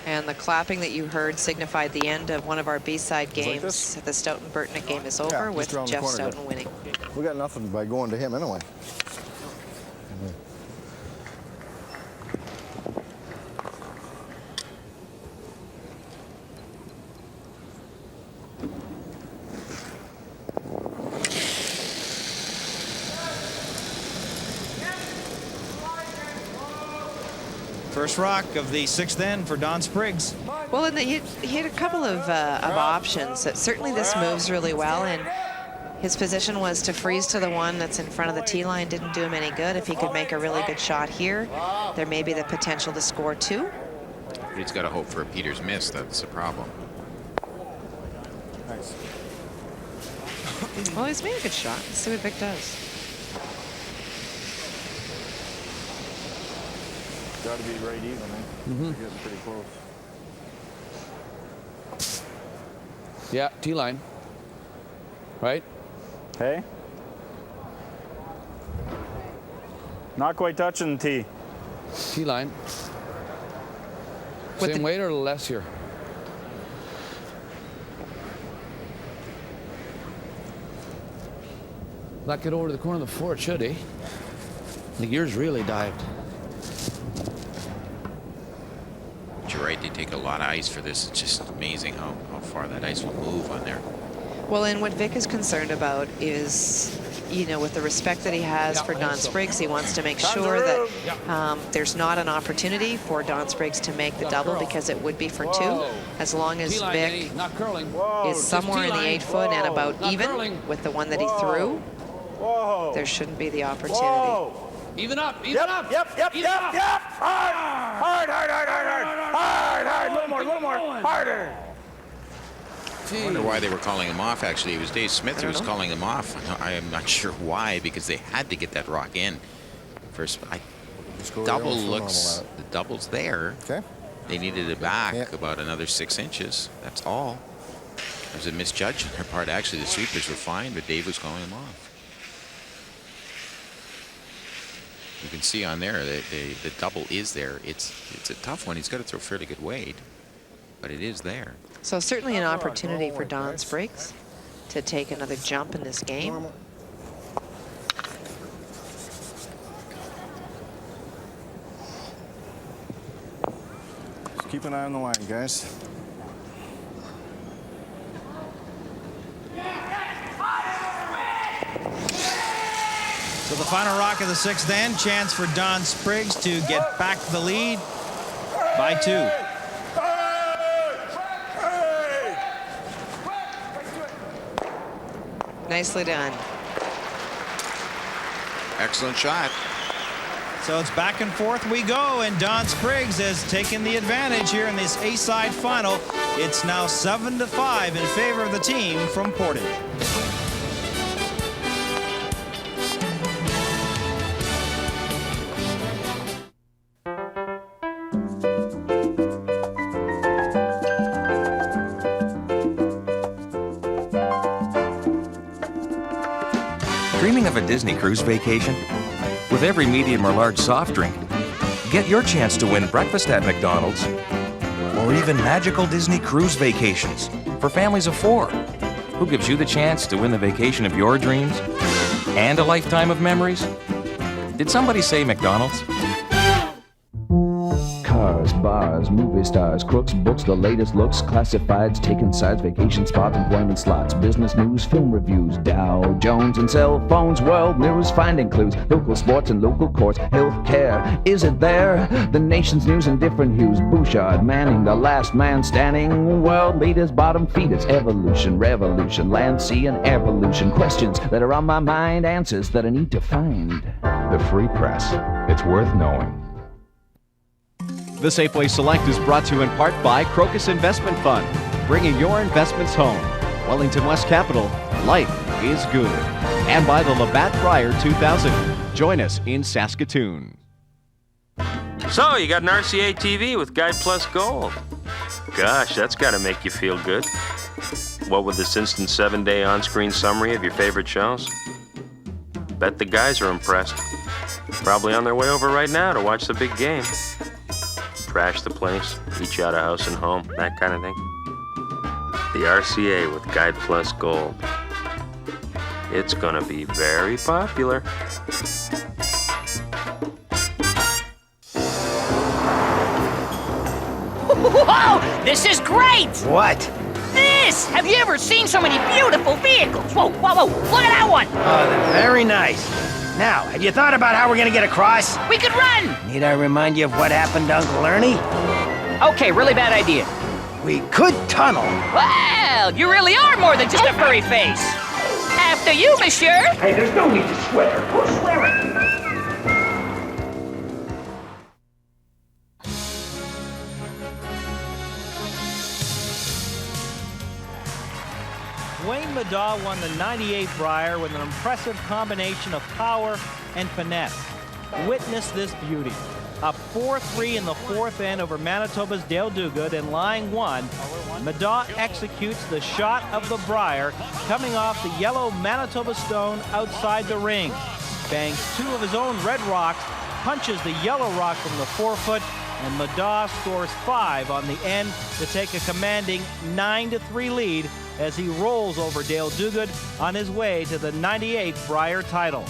And the clapping that you heard signified the end of one of our B-side games. The Stoughton-Burtonic game is over with Jeff Stoughton winning. We got nothing by going to him anyway. First rock of the 6th end for Don Spriggs. Well, and he had a couple of options. Certainly this moves really well, and his position was to freeze to the one that's in front of the tee line. Didn't do him any good. If he could make a really good shot here, there may be the potential to score 2. But he's got to hope for a Peters miss. That's the problem. Nice. Well, he's made a good shot. Let's see what Vic does. Got to be right even, eh? We're getting pretty close. Yeah, T-line. Right? Hey? Not quite touching the tee. T-line. Same weight or less here? Not get over to the corner of the 4, it should, eh? I think yours really dived. You're right, they take a lot of ice for this. It's just amazing how far that ice will move on there. Well, and what Vic is concerned about is, you know, with the respect that he has for Don Spriggs, he wants to make sure that there's not an opportunity for Don Spriggs to make the double, because it would be for 2. As long as Vic is somewhere in the 8-foot and about even with the one that he threw, there shouldn't be the opportunity. Even up. Yep. Hard. A little more. Harder. I wonder why they were calling him off, actually. It was Dave Smith who was calling him off. I am not sure why, because they had to get that rock in. First, double looks, the double's there. Okay. They needed it back about another 6 inches. That's all. It was a misjudge on their part. Actually, the sweepers were fine, but Dave was calling him off. You can see on there that the double is there. It's a tough one. He's got to throw fairly good weight, but it is there. So certainly an opportunity for Don Spriggs to take another jump in this game. Just keep an eye on the line, guys. So the final rock of the 6th end, chance for Don Spriggs to get back the lead by 2. Nicely done. Excellent shot. So it's back and forth we go, and Don Spriggs has taken the advantage here in this A-side final. It's now 7-5 in favor of the team from Portage. Dreaming of a Disney cruise vacation? With every medium or large soft drink, get your chance to win breakfast at McDonald's or even magical Disney cruise vacations for families of 4. Who gives you the chance to win the vacation of your dreams and a lifetime of memories? Did somebody say McDonald's? Cars, bars, movie stars, crooks, books, the latest looks, classifieds, taking sides, vacation spots, employment slots, business news, film reviews, Dow Jones and cell phones, world news, finding clues, local sports and local courts, health care, is it there? The nation's news in different hues, Bouchard, Manning, the last man standing, world leaders, bottom feeders, evolution, revolution, land, sea, and air pollution, questions that are on my mind, answers that I need to find. The Free Press. It's worth knowing. The Safeway Select is brought to you in part by Crocus Investment Fund, bringing your investments home. Wellington West Capital, life is good. And by the Labatt Fryer 2000. Join us in Saskatoon. So, you got an RCA TV with Guide Plus Gold. Gosh, that's got to make you feel good. What with this instant 7-day on-screen summary of your favorite shows? Bet the guys are impressed. Probably on their way over right now to watch the big game. Trash the place, eat you out of house and home, that kind of thing. The RCA with Guide Plus Gold. It's gonna be very popular. Whoa! This is great! What? This! Have you ever seen so many beautiful vehicles? Whoa, whoa, whoa! Look at that one! Oh, they're very nice. Now, have you thought about how we're gonna get across? We could run! Need I remind you of what happened to Uncle Ernie? Okay, really bad idea. We could tunnel. Well, you really are more than just a furry face. After you, monsieur. Hey, there's no need to swear. Who's swearing? Wayne Madaw won the 98 Brier with an impressive combination of power and finesse. Witness this beauty. A 4-3 in the fourth end over Manitoba's Dale Duguid, and lying one, Madaw executes the shot of the Brier, coming off the yellow Manitoba stone outside the ring. Bangs 2 of his own red rocks, punches the yellow rock from the forefoot, and Madaw scores 5 on the end to take a commanding 9-3 lead as he rolls over Dale Duguid on his way to the 98 Brier title.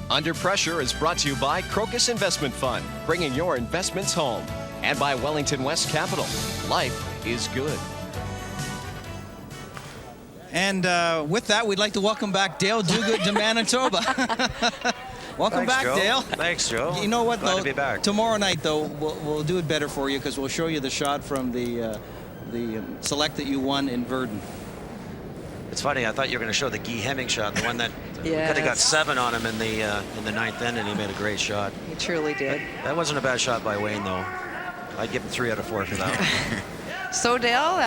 Under Pressure is brought to you by Crocus Investment Fund, bringing your investments home. And by Wellington West Capital, life is good. And with that, we'd like to welcome back Dale Duguid to Manitoba. Welcome Thanks, back, Joe. Dale. Thanks, Joe. You know what, Glad though? to be back. Tomorrow night, though, we'll do it better for you because we'll show you the shot from the select that you won in Verdun. It's funny. I thought you were going to show the Guy Hemming shot, the one that we Yes. could have got 7 on him in the ninth end, and he made a great shot. He truly did. That wasn't a bad shot by Wayne, though. I'd give him 3 out of 4 for that one. So, Dale,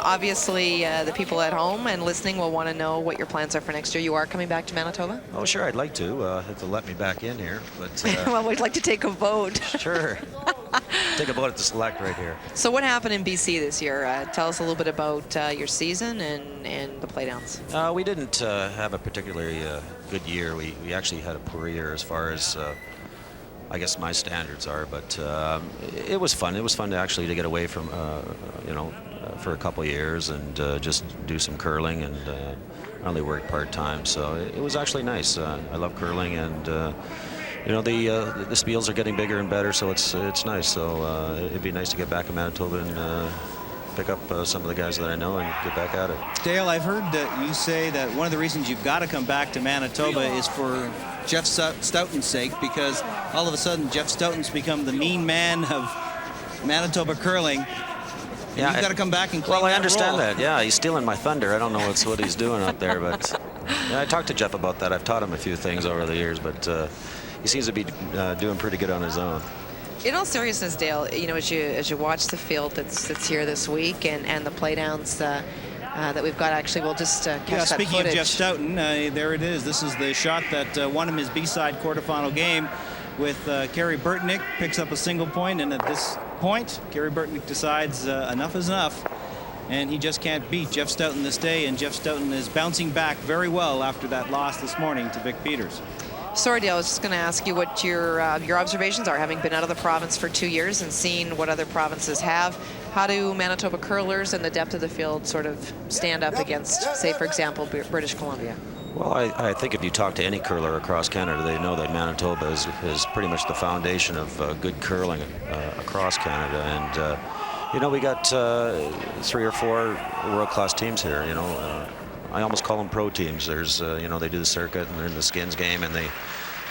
obviously the people at home and listening will want to know what your plans are for next year. You are coming back to Manitoba? Oh, sure. I'd like to. Have to let me back in here, but Well, we'd like to take a vote. sure. Take a vote at the select right here. So what happened in BC this year? Tell us a little bit about your season and the playdowns. We didn't have a particularly good year. We actually had a poor year as far as I guess my standards are, but it was fun. It was fun to actually get away from for a couple of years and just do some curling, and I only worked part-time, so it was actually nice. I love curling, and the spiels are getting bigger and better, so it's nice. So it'd be nice to get back in Manitoba and pick up some of the guys that I know and get back at it. Dale, I've heard you say that one of the reasons you've got to come back to Manitoba is for Jeff Stoughton's sake, because all of a sudden Jeff Stoughton's become the mean man of Manitoba curling. And Yeah, you've got to come back and clean Well, I that understand role. that. Yeah, he's stealing my thunder. I don't know what he's doing out there, but yeah, I talked to Jeff about that. I've taught him a few things over the years, but he seems to be doing pretty good on his own. In all seriousness, Dale, you know, as you watch the field that's here this week and the playdowns that we've got, actually, we'll just catch that speaking footage. of Jeff Stoughton, there it is. This is the shot that won him his B-side quarterfinal game with Kerry Burtnick. Picks up a single point, and at this point, Kerry Burtnick decides enough is enough, and he just can't beat Jeff Stoughton this day, and Jeff Stoughton is bouncing back very well after that loss this morning to Vic Peters. Sorry, Dale, I was just going to ask you what your observations are, having been out of the province for 2 years and seeing what other provinces have. How do Manitoba curlers and the depth of the field sort of stand up against, say, for example, British Columbia? Well, I think if you talk to any curler across Canada, they know that Manitoba is pretty much the foundation of good curling across Canada. And, you know, we got 3 or 4 world-class teams here, you know. I almost call them pro teams. There's, you know, they do the circuit and they're in the skins game and they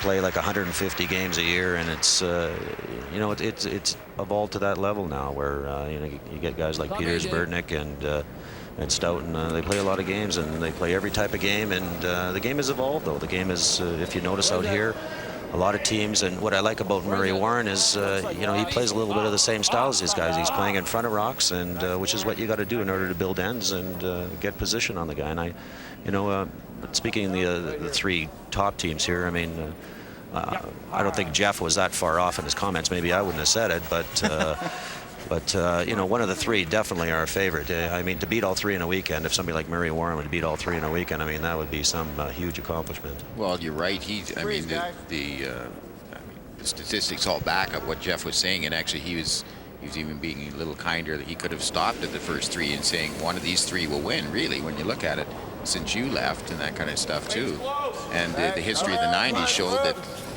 play like 150 games a year, and it's, you know, it's evolved to that level now where, you know, you get guys like Peters, Burtnick, and Stoughton. They play a lot of games and they play every type of game, and the game has evolved though. The game is, if you notice out here, a lot of teams, and what I like about Murray Warren is, you know, he plays a little bit of the same style as these guys. He's playing in front of rocks, and which is what you got to do in order to build ends and get position on the guy. And you know, speaking of the 3 top teams here, I mean, I don't think Jeff was that far off in his comments. Maybe I wouldn't have said it, but you know, one of the 3 definitely are a favorite. I mean, to beat all 3 in a weekend, if somebody like Murray Warren would beat all 3 in a weekend, I mean, that would be some huge accomplishment. Well, you're right. I mean, the statistics all back up what Jeff was saying, and actually he was even being a little kinder. That he could have stopped at the first 3 and saying one of these 3 will win, really, when you look at it, since you left and that kind of stuff too. And the history of the 90s showed that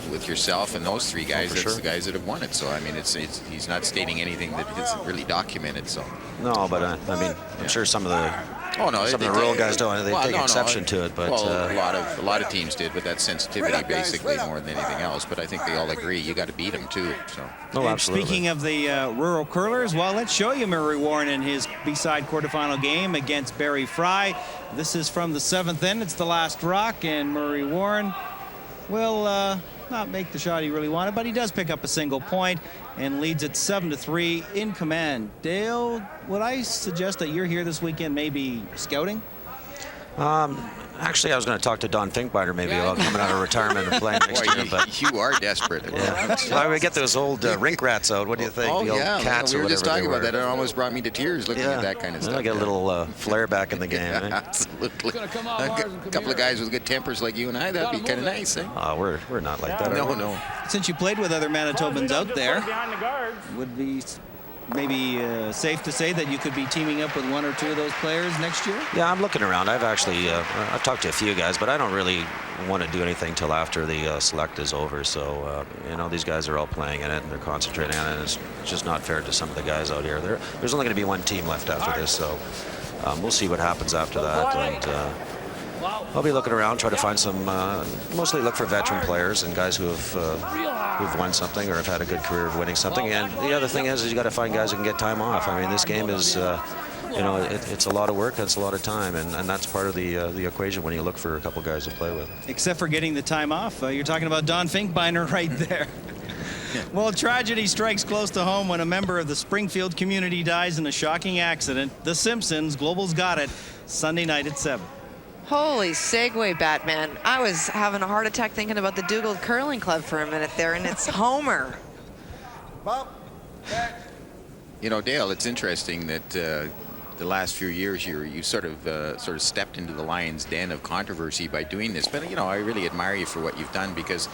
with yourself and those 3 guys, that's the guys that have won it. So I mean, he's not stating anything that isn't really documented. So no, but I mean, I'm sure some of the some of the rural guys don't. They take exception to it, but a lot of teams did with that sensitivity, basically, more than anything else. But I think they all agree you got to beat them too. So absolutely. Speaking of the rural curlers, well, let's show you Murray Warren in his B-side quarterfinal game against Barry Fry. This is from the 7th end. It's the last rock, and Murray Warren will not make the shot he really wanted, but he does pick up a single point and leads it 7-3 in command. Dale, would I suggest that you're here this weekend maybe scouting? Actually, I was going to talk to Don Finkbeiner maybe about coming out of retirement and playing next year. But you are desperate. Yeah. Well, we get those old rink rats out. What do you think? Oh, the old cats we or were just talking about were. that. It almost brought me to tears looking at that kind of stuff. I get a little flair back in the game. Yeah, absolutely. A couple of guys with good tempers like you and I, that'd be kind of nice, eh? We're not like that. No. Since you played with other Manitobans out there, would be maybe safe to say that you could be teaming up with 1 or 2 of those players next year? Yeah, I'm looking around. I've actually I've talked to a few guys, but I don't really want to do anything till after the select is over. So you know, these guys are all playing in it and they're concentrating on it. And it's just not fair to some of the guys out here. There's only going to be 1 team left after this, so we'll see what happens after that. And I'll be looking around, try to find some, mostly look for veteran players and guys who've won something or have had a good career of winning something. And the other thing is you got to find guys who can get time off. I mean, this game is, you know, it's a lot of work, it's a lot of time, and that's part of the equation when you look for a couple guys to play with. Except for getting the time off. You're talking about Don Finkbeiner right there. Well, tragedy strikes close to home when a member of the Springfield community dies in a shocking accident. The Simpsons, Global's got it, Sunday night at 7. Holy segue, Batman. I was having a heart attack thinking about the Dugald Curling Club for a minute there, and it's Homer. You know, Dale, it's interesting that the last few years you sort of stepped into the lion's den of controversy by doing this. But, you know, I really admire you for what you've done, because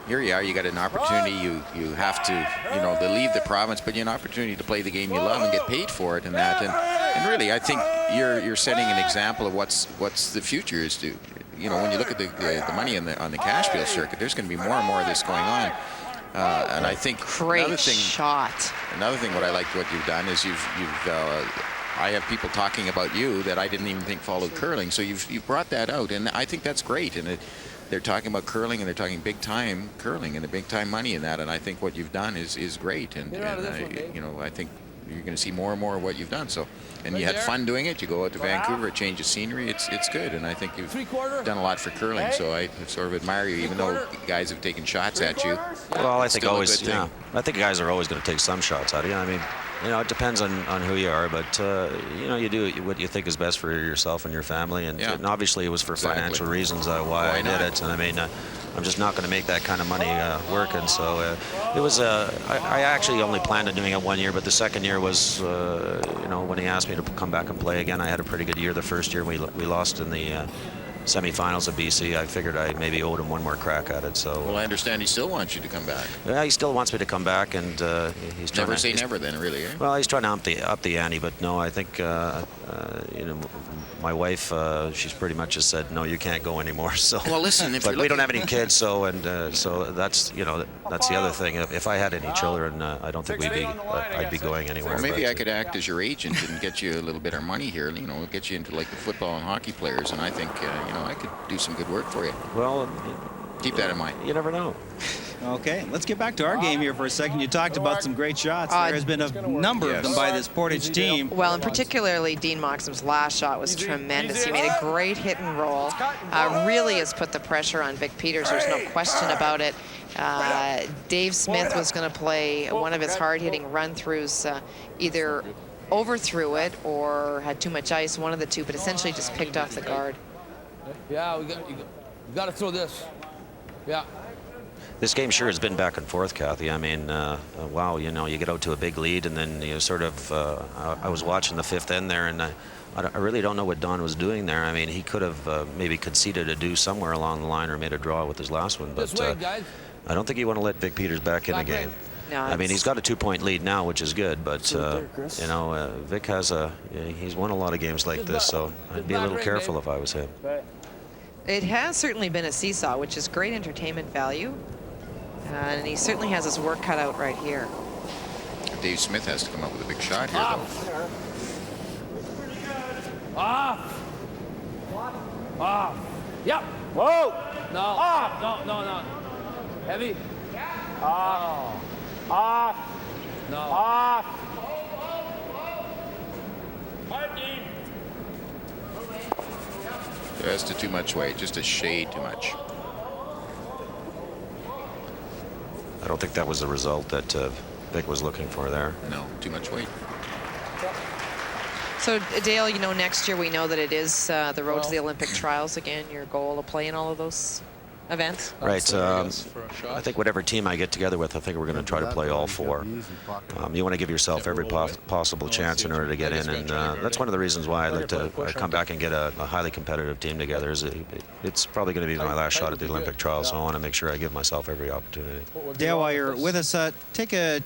here you are, you got an opportunity, you have to, you know, to leave the province, but you have an opportunity to play the game you love and get paid for it and that. And really, I think you're setting an example of what's the future is to, you know, when you look at the money on the cash field circuit, there's going to be more and more of this going on. And I think Great shot. Another thing what I like what you've done is I have people talking about you that I didn't even think followed curling, so you've brought that out, and I think that's great. And they're talking about curling, and they're talking big time curling and the big time money in that, and I think what you've done is great. And you know, I think you're going to see more and more of what you've done. So, and you had fun doing it. You go out to Vancouver, a change of scenery. It's good, and I think you've done a lot for curling. So I sort of admire you, even though guys have taken shots at you. Well, I think still a always, good thing. I think guys are always going to take some shots at you. I mean, it depends on who you are, but you do what you think is best for yourself and your family, and obviously it was for financial reasons why I did it. And I mean, I'm just not going to make that kind of money working. So it was. I actually only planned on doing it 1 year, but the second year was, when he asked me to come back and play again, I had a pretty good year. The first year we lost in the semifinals of BC. I figured I maybe owed him one more crack at it. So. Well, I understand he still wants you to come back. Yeah, he still wants me to come back, and he's trying Never to say never, then, really. Eh? Well, he's trying to up the ante, but no, I think my wife, she's pretty much just said, no, you can't go anymore. So. Well, listen, if but we don't have any kids, so that's that's the other thing. If I had any children, I don't think I'd be going anywhere. Well, maybe I could act as your agent and get you a little bit of money here. Get you into like the football and hockey players, and I think I could do some good work for you. Well, keep that in mind. You never know. Okay, let's get back to our game here for a second. You talked about some great shots. There has been a number of them by this Portage team. Well, and particularly Dean Moxham's last shot was tremendous. He made a great hit and roll. Really has put the pressure on Vic Peters. There's no question about it. Dave Smith was going to play one of his hard-hitting run-throughs, either overthrew it or had too much ice, one of the two, but essentially just picked off the guard. Yeah, you got to throw this. Yeah. This game sure has been back and forth, Kathy. I mean, wow, you get out to a big lead, and then you sort of, I was watching the fifth end there, and I really don't know what Don was doing there. I mean, he could have maybe conceded a do somewhere along the line or made a draw with his last one, but I don't think you want to let Vic Peters back in the game. No, I mean, he's got a 2-point lead now, which is good, but Vic he's won a lot of games like this, so I'd be a little careful if I was him. It has certainly been a seesaw, which is great entertainment value. And he certainly has his work cut out right here. Dave Smith has to come up with a big shot here, though. Off. Off. Yep. Whoa. No. Off. No. Heavy. Off. Off. No. Off. Just too much weight, just a shade too much. I don't think that was the result that Vic was looking for there. No, too much weight. So, Dale, next year we know that it is the road to the Olympic trials again, your goal to play in all of those events? Right. I think whatever team I get together with, I think we're going to try to play all four. You want to give yourself every possible chance in order to get in, and that's one of the reasons why I like to come back and get a highly competitive team together. It's probably going to be my last shot at the Olympic trials, so I want to make sure I give myself every opportunity. Dale, while you're with us, take a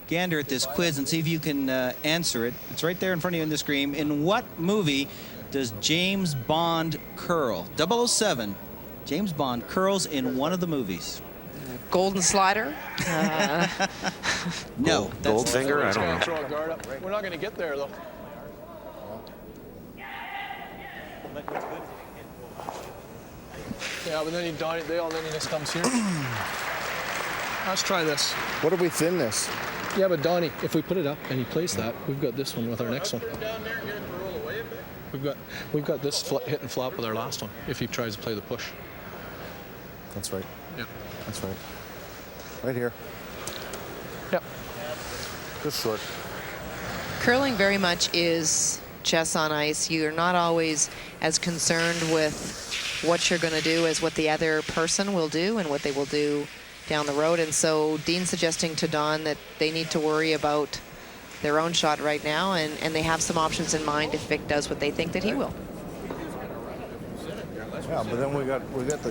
gander at this quiz and see if you can answer it. It's right there in front of you on the screen. In what movie does James Bond curl? 007. James Bond curls in one of the movies. Golden Slider? No. Goldfinger? I don't know. Throw a guard up. We're not going to get there, though. Yeah, but then you Donnie Dale, and then he just comes here. Let's try this. What if we thin this? Yeah, but Donnie, if we put it up and he plays that, we've got this one with our next one. We've got this hit and flop with our last one. If he tries to play the push. That's right. Yeah. That's right. Right here. Yep. Just short. Curling very much is chess on ice. You're not always as concerned with what you're going to do as what the other person will do and what they will do down the road. And so Dean's suggesting to Don that they need to worry about their own shot right now, and they have some options in mind if Vic does what they think that he will. Yeah, but then we got the